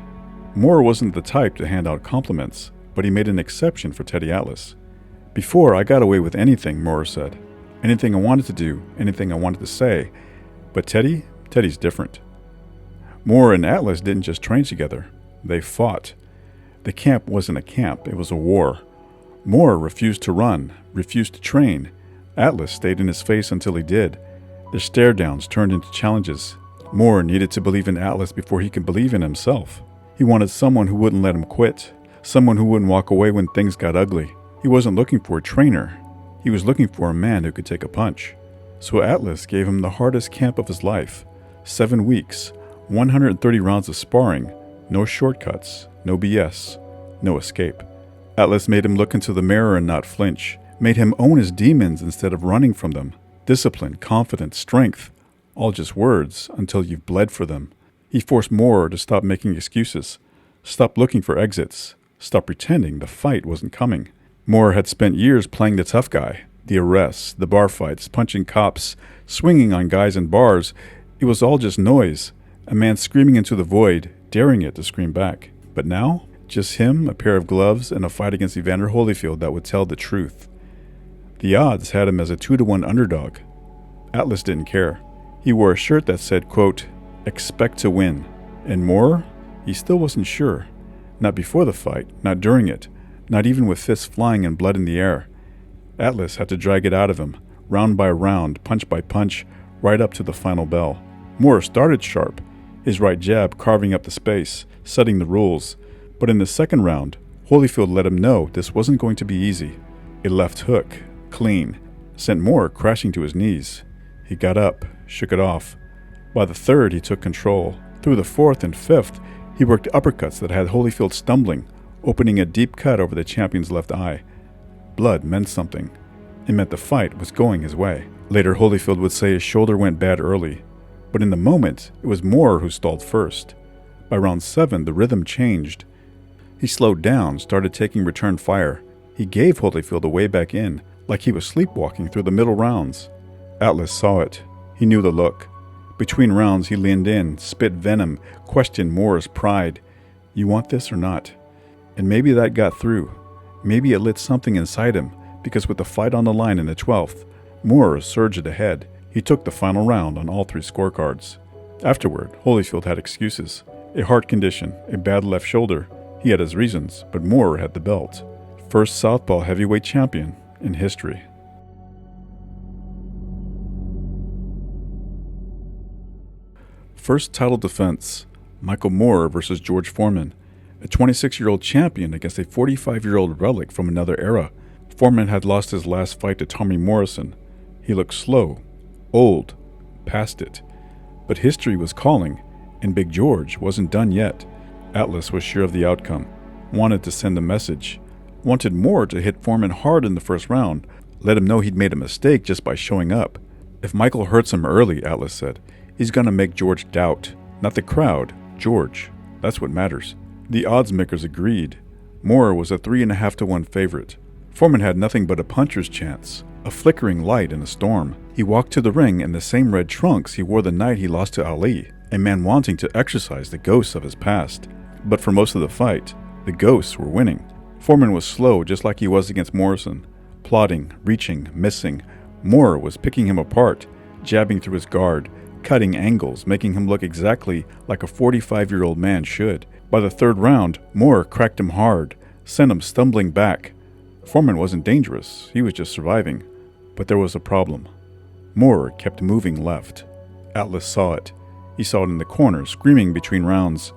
Moore wasn't the type to hand out compliments, but he made an exception for Teddy Atlas. Before, I got away with anything, Moore said. Anything I wanted to do, anything I wanted to say. But Teddy's different. Moore and Atlas didn't just train together. They fought. The camp wasn't a camp, it was a war. Moore refused to run, refused to train. Atlas stayed in his face until he did. Their stare-downs turned into challenges. Moore needed to believe in Atlas before he could believe in himself. He wanted someone who wouldn't let him quit, someone who wouldn't walk away when things got ugly. He wasn't looking for a trainer. He was looking for a man who could take a punch. So Atlas gave him the hardest camp of his life. 7 weeks, 130 rounds of sparring, no shortcuts, no BS, no escape. Atlas made him look into the mirror and not flinch, made him own his demons instead of running from them. Discipline, confidence, strength, all just words until you've bled for them. He forced Moore to stop making excuses, stop looking for exits, stop pretending the fight wasn't coming. Moore had spent years playing the tough guy, the arrests, the bar fights, punching cops, swinging on guys in bars. It was all just noise, a man screaming into the void, daring it to scream back. But now, just him, a pair of gloves, and a fight against Evander Holyfield that would tell the truth. The odds had him as a 2-1 underdog. Atlas didn't care. He wore a shirt that said, quote, "Expect to win." And Moore? He still wasn't sure. Not before the fight, not during it, not even with fists flying and blood in the air. Atlas had to drag it out of him, round by round, punch by punch, right up to the final bell. Moore started sharp, his right jab carving up the space, setting the rules. But in the second round, Holyfield let him know this wasn't going to be easy. A left hook, clean, sent Moore crashing to his knees. He got up, shook it off. By the third, he took control. Through the fourth and fifth, he worked uppercuts that had Holyfield stumbling, opening a deep cut over the champion's left eye. Blood meant something. It meant the fight was going his way. Later, Holyfield would say his shoulder went bad early. But in the moment, it was Moore who stalled first. By round 7, the rhythm changed. He slowed down, started taking return fire. He gave Holyfield a way back in, like he was sleepwalking through the middle rounds. Atlas saw it. He knew the look. Between rounds, he leaned in, spit venom, questioned Moore's pride. You want this or not? And maybe that got through. Maybe it lit something inside him, because with the fight on the line in the 12th, Moore surged ahead. He took the final round on all 3 scorecards. Afterward, Holyfield had excuses. A heart condition, a bad left shoulder. He had his reasons, but Moore had the belt. First southpaw heavyweight champion in history. First title defense, Michael Moore versus George Foreman. A 26-year-old champion against a 45-year-old relic from another era. Foreman had lost his last fight to Tommy Morrison. He looked slow, old, past it. But history was calling, and Big George wasn't done yet. Atlas was sure of the outcome, wanted to send a message, wanted Moore to hit Foreman hard in the first round, let him know he'd made a mistake just by showing up. If Michael hurts him early, Atlas said, he's going to make George doubt. Not the crowd, George. That's what matters. The odds makers agreed. Moore was a 3.5-1 favorite. Foreman had nothing but a puncher's chance, a flickering light in a storm. He walked to the ring in the same red trunks he wore the night he lost to Ali, a man wanting to exorcise the ghosts of his past. But for most of the fight, the ghosts were winning. Foreman was slow just like he was against Morrison, plodding, reaching, missing. Moore was picking him apart, jabbing through his guard, cutting angles, making him look exactly like a 45-year-old man should. By the third round, Moore cracked him hard, sent him stumbling back. Foreman wasn't dangerous, he was just surviving. But there was a problem. Moore kept moving left. Atlas saw it. He saw it in the corner, screaming between rounds.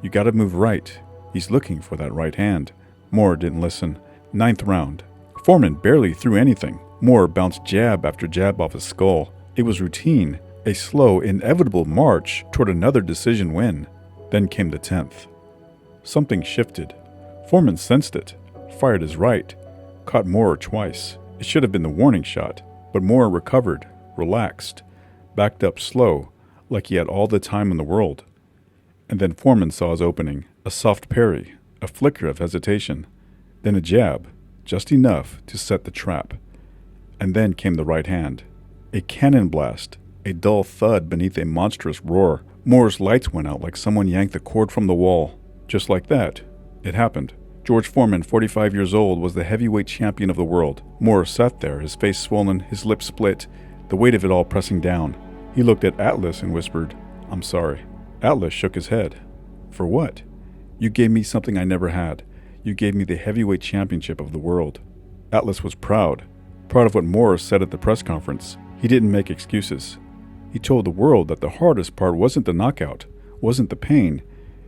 You gotta move right. He's looking for that right hand. Moore didn't listen. 9th round. Foreman barely threw anything. Moore bounced jab after jab off his skull. It was routine, a slow, inevitable march toward another decision win. Then came the 10th. Something shifted. Foreman sensed it. fired his right, caught Moore twice. It should have been the warning shot, but Moore recovered, relaxed, backed up slow, like he had all the time in the world. And then Foreman saw his opening, a soft parry, a flicker of hesitation, then a jab, just enough to set the trap. And then came the right hand. A cannon blast, a dull thud beneath a monstrous roar. Moore's lights went out like someone yanked the cord from the wall. Just like that, it happened. George Foreman, 45 years old, was the heavyweight champion of the world. Moore sat there, his face swollen, his lips split, the weight of it all pressing down. He looked at Atlas and whispered, "I'm sorry." Atlas shook his head. "For what?" "You gave me something I never had. You gave me the heavyweight championship of the world." Atlas was proud of what Moore said at the press conference. He didn't make excuses. He told the world that the hardest part wasn't the knockout, wasn't the pain.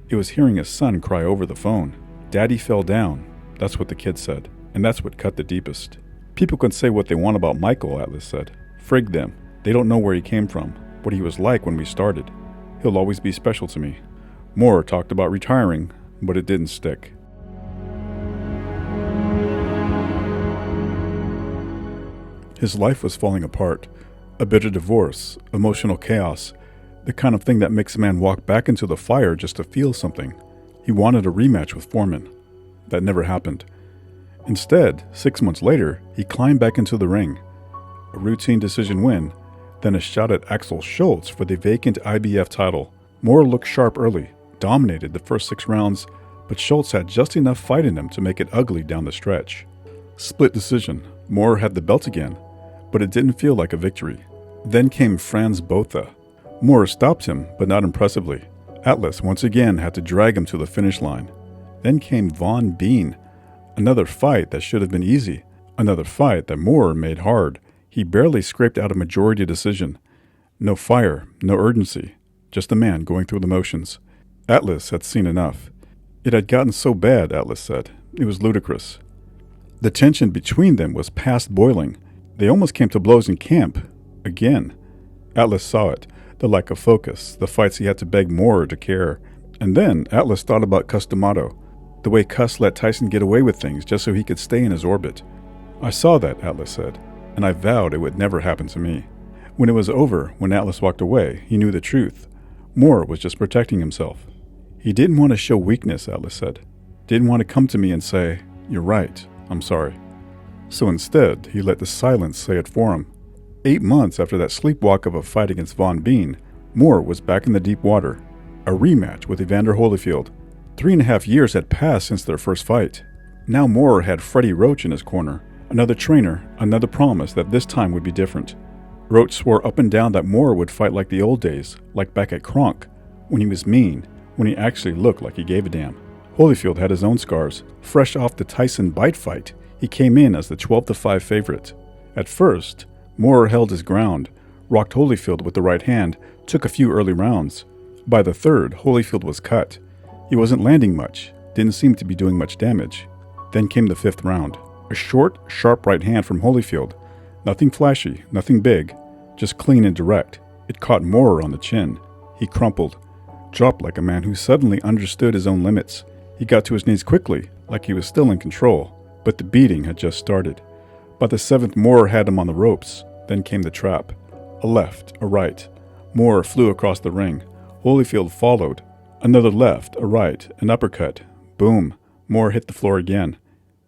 It was hearing his son cry over the phone. "Daddy fell down." That's what the kid said, and that's what cut the deepest. "People can say what they want about Michael," Atlas said. "Frig them. They don't know where he came from, what he was like when we started. He'll always be special to me." Moore talked about retiring, but it didn't stick. His life was falling apart. A bitter divorce, emotional chaos, the kind of thing that makes a man walk back into the fire just to feel something. He wanted a rematch with Foreman. That never happened. Instead, 6 months later, he climbed back into the ring. A routine decision win, then a shot at Axel Schultz for the vacant IBF title. Moore looked sharp early, dominated the first 6 rounds, but Schultz had just enough fight in him to make it ugly down the stretch. Split decision. Moore had the belt again, but it didn't feel like a victory. Then came Franz Botha. Moore stopped him, but not impressively. Atlas once again had to drag him to the finish line. Then came Von Bean. Another fight that should have been easy. Another fight that Moore made hard. He barely scraped out a majority decision. No fire, no urgency. Just a man going through the motions. Atlas had seen enough. It had gotten so bad, Atlas said. It was ludicrous. The tension between them was past boiling. They almost came to blows in camp. Again. Atlas saw it. The lack of focus, the fights he had to beg Moore to care. And then Atlas thought about Cus D'Amato, the way Cus let Tyson get away with things just so he could stay in his orbit. "I saw that," Atlas said, "and I vowed it would never happen to me." When it was over, when Atlas walked away, he knew the truth. Moore was just protecting himself. He didn't want to show weakness, Atlas said. Didn't want to come to me and say, "You're right, I'm sorry." So instead, he let the silence say it for him. 8 months after that sleepwalk of a fight against Von Bean, Moore was back in the deep water. A rematch with Evander Holyfield. 3.5 years had passed since their first fight. Now Moore had Freddie Roach in his corner. Another trainer, another promise that this time would be different. Roach swore up and down that Moore would fight like the old days, like back at Kronk, when he was mean, when he actually looked like he gave a damn. Holyfield had his own scars. Fresh off the Tyson bite fight, he came in as the 12-5 favorite. At first, Moore held his ground, rocked Holyfield with the right hand, took a few early rounds. By the third, Holyfield was cut. He wasn't landing much, didn't seem to be doing much damage. Then came the 5th round. A short, sharp right hand from Holyfield. Nothing flashy, nothing big, just clean and direct. It caught Moore on the chin. He crumpled, dropped like a man who suddenly understood his own limits. He got to his knees quickly, like he was still in control, but the beating had just started. By the 7th, Moore had him on the ropes. Then came the trap. A left, a right. Moore flew across the ring. Holyfield followed. Another left, a right, an uppercut. Boom. Moore hit the floor again.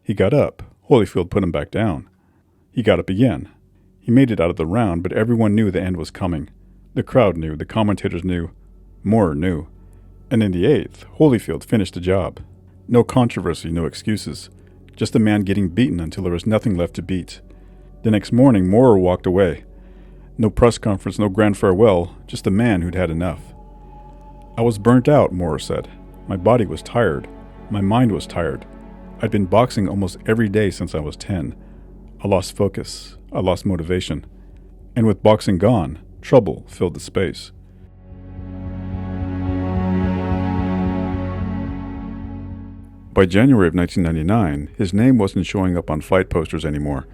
He got up. Holyfield put him back down. He got up again. He made it out of the round, but everyone knew the end was coming. The crowd knew, the commentators knew. Moore knew. And in the 8th, Holyfield finished the job. No controversy, no excuses. Just a man getting beaten until there was nothing left to beat. The next morning, Moore walked away. No press conference, no grand farewell, just a man who'd had enough. "I was burnt out," Moore said. "My body was tired. My mind was tired. I'd been boxing almost every day since I was 10. I lost focus. I lost motivation. And with boxing gone, trouble filled the space." By January of 1999, his name wasn't showing up on fight posters anymore.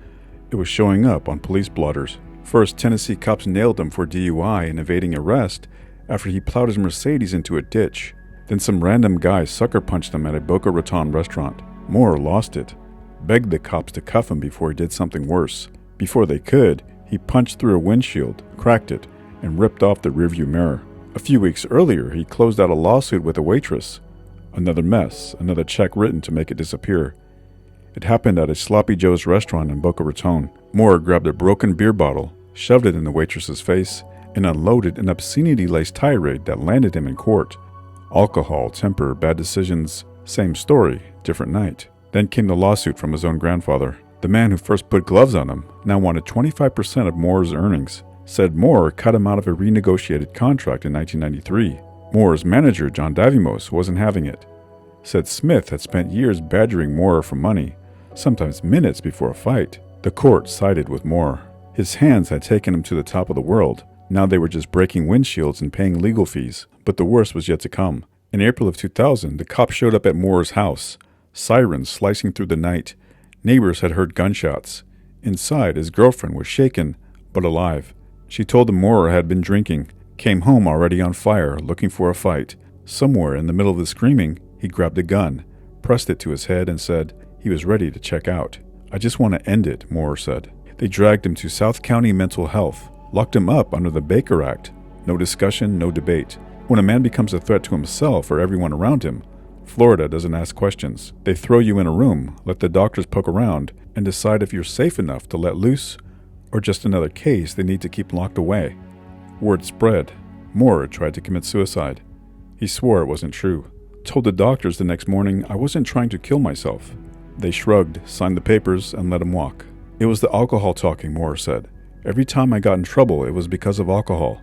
It was showing up on police blotters. First, Tennessee cops nailed him for DUI and evading arrest after he plowed his Mercedes into a ditch. Then some random guy sucker punched him at a Boca Raton restaurant. Moore lost it. begged the cops to cuff him before he did something worse. Before they could, he punched through a windshield, cracked it, and ripped off the rearview mirror. A few weeks earlier, he closed out a lawsuit with a waitress. Another mess, another check written to make it disappear. It happened at a Sloppy Joe's restaurant in Boca Raton. Moore grabbed a broken beer bottle, shoved it in the waitress's face, and unloaded an obscenity-laced tirade that landed him in court. Alcohol, temper, bad decisions, same story, different night. Then came the lawsuit from his own grandfather. The man who first put gloves on him now wanted 25% of Moore's earnings. Said Moore cut him out of a renegotiated contract in 1993. Moore's manager, John Davimos, wasn't having it. Said Smith had spent years badgering Moore for money, sometimes minutes before a fight. The court sided with Moore. His hands had taken him to the top of the world. Now they were just breaking windshields and paying legal fees. But the worst was yet to come. In April of 2000, the cops showed up at Moore's house. Sirens slicing through the night. Neighbors had heard gunshots. Inside, his girlfriend was shaken, but alive. She told him Moore had been drinking, came home already on fire, looking for a fight. Somewhere in the middle of the screaming, he grabbed a gun, pressed it to his head, and said he was ready to check out. "I just want to end it," Moore said. They dragged him to South County Mental Health, locked him up under the Baker Act. No discussion, no debate. When a man becomes a threat to himself or everyone around him, Florida doesn't ask questions. They throw you in a room, let the doctors poke around, and decide if you're safe enough to let loose or just another case they need to keep locked away. Word spread. Moore tried to commit suicide. He swore it wasn't true. Told the doctors the next morning, "I wasn't trying to kill myself." They shrugged, signed the papers, and let him walk. "It was the alcohol talking," Moore said. "Every time I got in trouble, it was because of alcohol.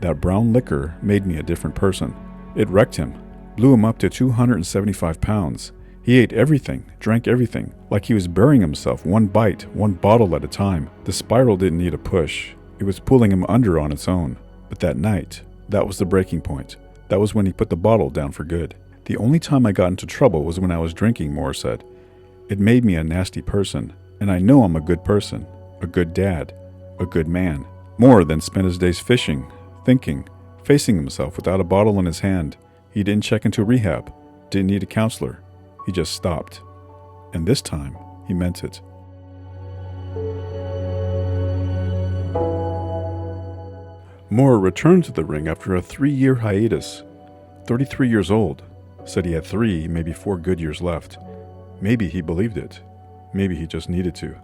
That brown liquor made me a different person. It wrecked him, blew him up to 275 pounds. He ate everything, drank everything, like he was burying himself one bite, one bottle at a time. The spiral didn't need a push. It was pulling him under on its own. But that night, that was the breaking point. That was when he put the bottle down for good. The only time I got into trouble was when I was drinking," Moore said. "It made me a nasty person, and I know I'm a good person, a good dad, a good man." Moore then spent his days fishing, thinking, facing himself without a bottle in his hand. He didn't check into rehab, didn't need a counselor. He just stopped. And this time, he meant it. Moore returned to the ring after a 3-year hiatus. 33 years old. Said he had 3, maybe 4 good years left. Maybe he believed it. Maybe he just needed to.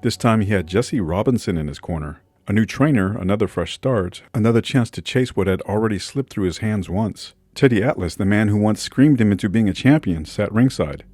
This time he had Jesse Robinson in his corner. A new trainer, another fresh start, another chance to chase what had already slipped through his hands once. Teddy Atlas, the man who once screamed him into being a champion, sat ringside.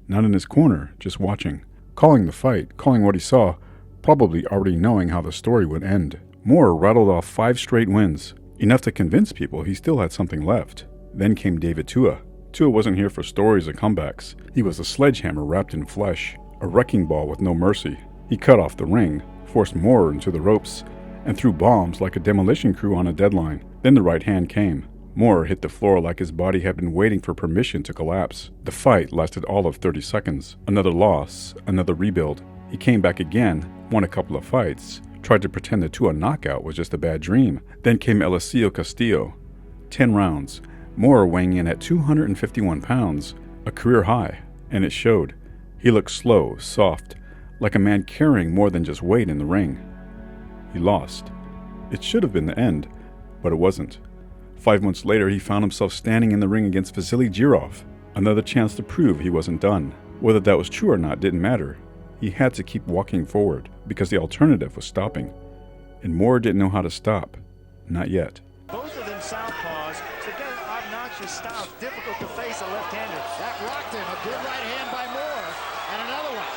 Not in his corner, just watching. Calling the fight, calling what he saw, probably already knowing how the story would end. Moore rattled off 5 straight wins. Enough to convince people he still had something left. Then came David Tua. Tua wasn't here for stories or comebacks. He was a sledgehammer wrapped in flesh, a wrecking ball with no mercy. He cut off the ring, forced Moore into the ropes, and threw bombs like a demolition crew on a deadline. Then the right hand came. Moore hit the floor like his body had been waiting for permission to collapse. The fight lasted all of 30 seconds. Another loss, another rebuild. He came back again, won a couple of fights, tried to pretend the Tua knockout was just a bad dream. Then came Eliseo Castillo. 10 rounds. Moore weighing in at 251 pounds, a career high, and it showed. He looked slow, soft, like a man carrying more than just weight in the ring. He lost. It should have been the end, but it wasn't. 5 months later, he found himself standing in the ring against Vasily Girov. Another chance to prove he wasn't done. Whether that was true or not didn't matter. He had to keep walking forward, because the alternative was stopping. And Moore didn't know how to stop. Not yet. Both of them southpaws, so again, obnoxious styles, difficult to face a left-hander. That rocked him, a good right hand by Moore, and another one.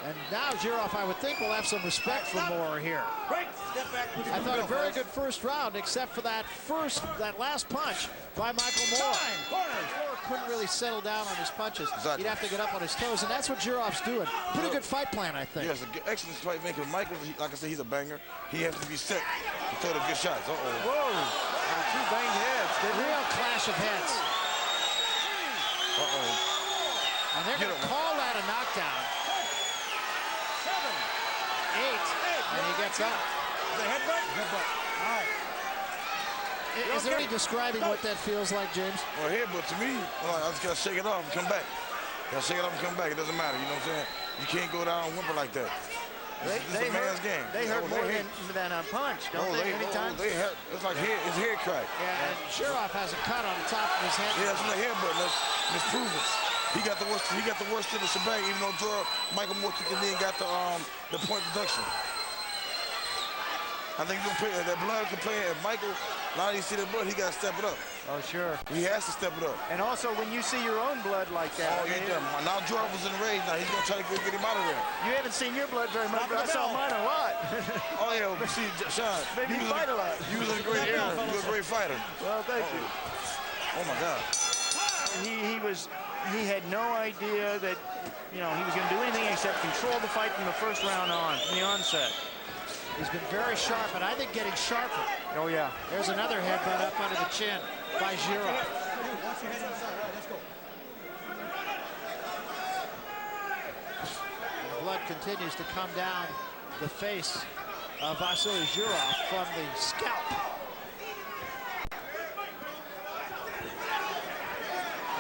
And now Girov, I would think, will have some respect for Moore here. I thought a very good first round, except for that last punch by Michael Moore. Moore couldn't really settle down on his punches. He'd have to get up on his toes, and that's what Girov's doing. Pretty good fight plan, I think. Yes, excellent fight plan, because Michael, like I said, he's a banger. He has to be set to throw the good shots. Whoa, two banged heads. Real clash of heads. And they're going to call that a knockdown. 7, 8, and he gets up. The headbutt? Headbutt. All right. Is there any describing what that feels like, James? Well, headbutt to me, I just got to shake it off and come back. He'll shake it up and come back. It doesn't matter. You know what I'm saying? You can't go down and whimper like that. This is a man's game. They hurt more than a punch, don't they? Anytime? They hurt. It's like his head crack. Yeah, and Shiroff has a cut on the top of his head. Yeah, it's in the head, but let's prove it. He got the worst. He got the worst of the shebang. Even though Michael Moore kicked in and got the point deduction. I think that blood can play. If Michael, now you see the blood, he got to step it up. Oh, sure. He has to step it up. And also, when you see your own blood like that. Oh, yeah. Now Jordan was in the rage. Now he's going to try to get him out of there. You haven't seen your blood very much, but I saw mine a lot. Oh, yeah. Well, see, Sean. Maybe you fight a lot. You was a great era. You were a great fighter. Well, thank you. Oh, my God. He had no idea that, he was going to do anything except control the fight from the first round on, from the onset. He's been very sharp, and I think getting sharper. Oh, yeah. There's another headbutt up under the chin by Giroff. The blood continues to come down the face of Vasily Giroff from the scalp.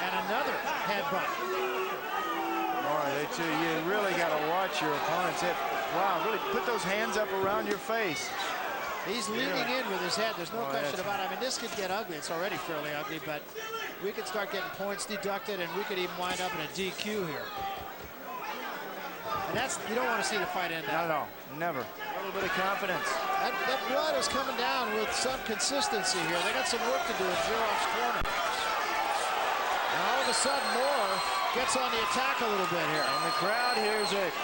And another headbutt. Boy, you really got to watch your opponent's head. Wow, really put those hands up around your face. He's leaning in with his head. There's no question about it. I mean, this could get ugly. It's already fairly ugly, but we could start getting points deducted, and we could even wind up in a DQ here. And you don't want to see the fight end up. No, never. A little bit of confidence. That blood is coming down with some consistency here. They got some work to do in Giroff's corner. And all of a sudden, Moore gets on the attack a little bit here. And the crowd hears it.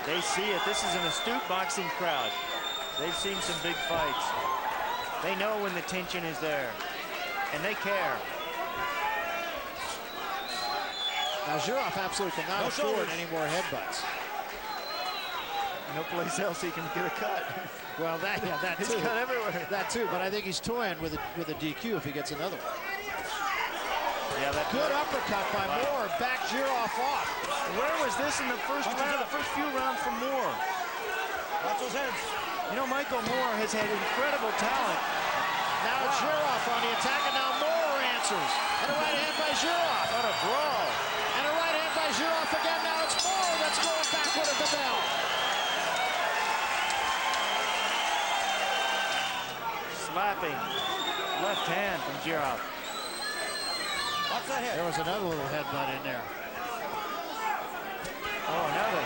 They see it. This is an astute boxing crowd. They've seen some big fights. They know when the tension is there, and they care. Now, Giroff absolutely cannot afford any more headbutts. No place else he can get a cut. Well, that too. He's cut everywhere. That too, but I think he's toying with a DQ if he gets another one. Yeah, that good uppercut by Moore. Back Giroff off. Where was this in the first round, the first few rounds from Moore? Watch those heads. Michael Moore has had incredible talent. Now Giroff on the attack, and now Moore answers. And a right hand by Giroff. What a brawl. And a right hand by Giroff again. Now it's Moore that's going backward at the bell. Slapping left hand from Giroff. There was another little headbutt in there. Oh, another.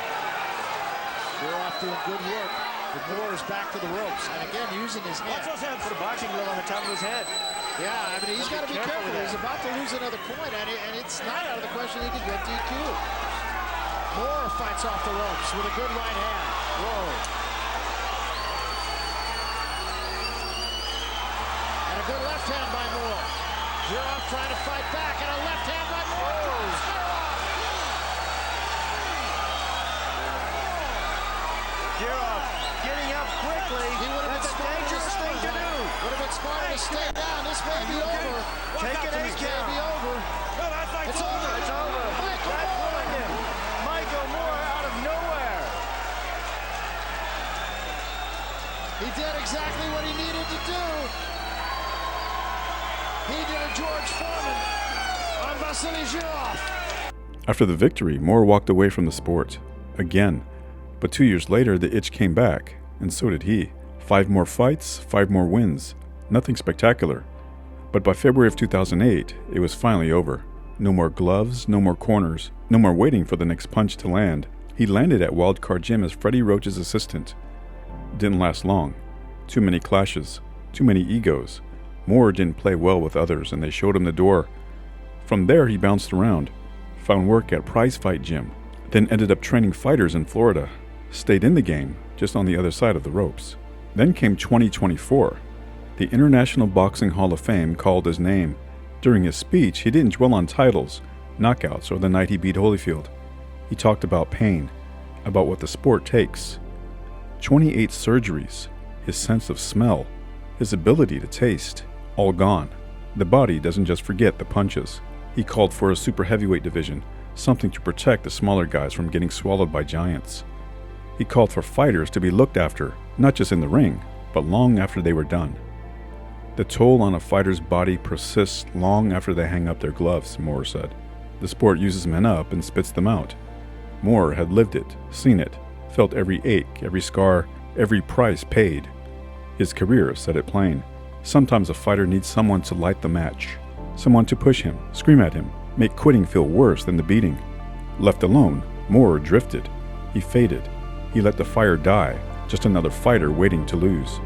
Giroff doing good work. The Moore is back to the ropes. And again, using his head. Put a boxing glove on the top of his head. Yeah, I mean, he's got to be careful. He's about to lose another point, and it's not out of the question he could get DQ. Moore fights off the ropes with a good right hand. Whoa. And a good left hand by Moore. Giroff trying to fight back, and a left hand by Moore. Giroff getting up quickly. That's a dangerous thing to do. Would have been smarter to stay down. This may be over. Take it 8 count. Be over. It's over. It's over. Michael Moore out of nowhere. He did exactly what he needed to do. He did a George Foreman on Vasily Giroff. After the victory, Moore walked away from the sport. Again. But 2 years later, the itch came back, and so did he. 5 more fights, 5 more wins. Nothing spectacular. But by February of 2008, it was finally over. No more gloves, no more corners, no more waiting for the next punch to land. He landed at Wildcard Gym as Freddie Roach's assistant. Didn't last long. Too many clashes, too many egos. Moore didn't play well with others, and they showed him the door. From there, he bounced around, found work at Prize Fight Gym, then ended up training fighters in Florida, stayed in the game, just on the other side of the ropes. Then came 2024. The International Boxing Hall of Fame called his name. During his speech, he didn't dwell on titles, knockouts, or the night he beat Holyfield. He talked about pain, about what the sport takes. 28 surgeries, his sense of smell, his ability to taste, all gone. The body doesn't just forget the punches. He called for a super heavyweight division, something to protect the smaller guys from getting swallowed by giants. He called for fighters to be looked after, not just in the ring, but long after they were done. The toll on a fighter's body persists long after they hang up their gloves, Moore said. The sport uses men up and spits them out. Moore had lived it, seen it, felt every ache, every scar, every price paid. His career said it plain. Sometimes a fighter needs someone to light the match, someone to push him, scream at him, make quitting feel worse than the beating. Left alone, Moore drifted. He faded. He let the fire die, just another fighter waiting to lose.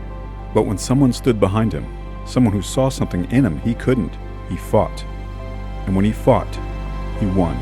But when someone stood behind him, someone who saw something in him he couldn't, he fought. And when he fought, he won.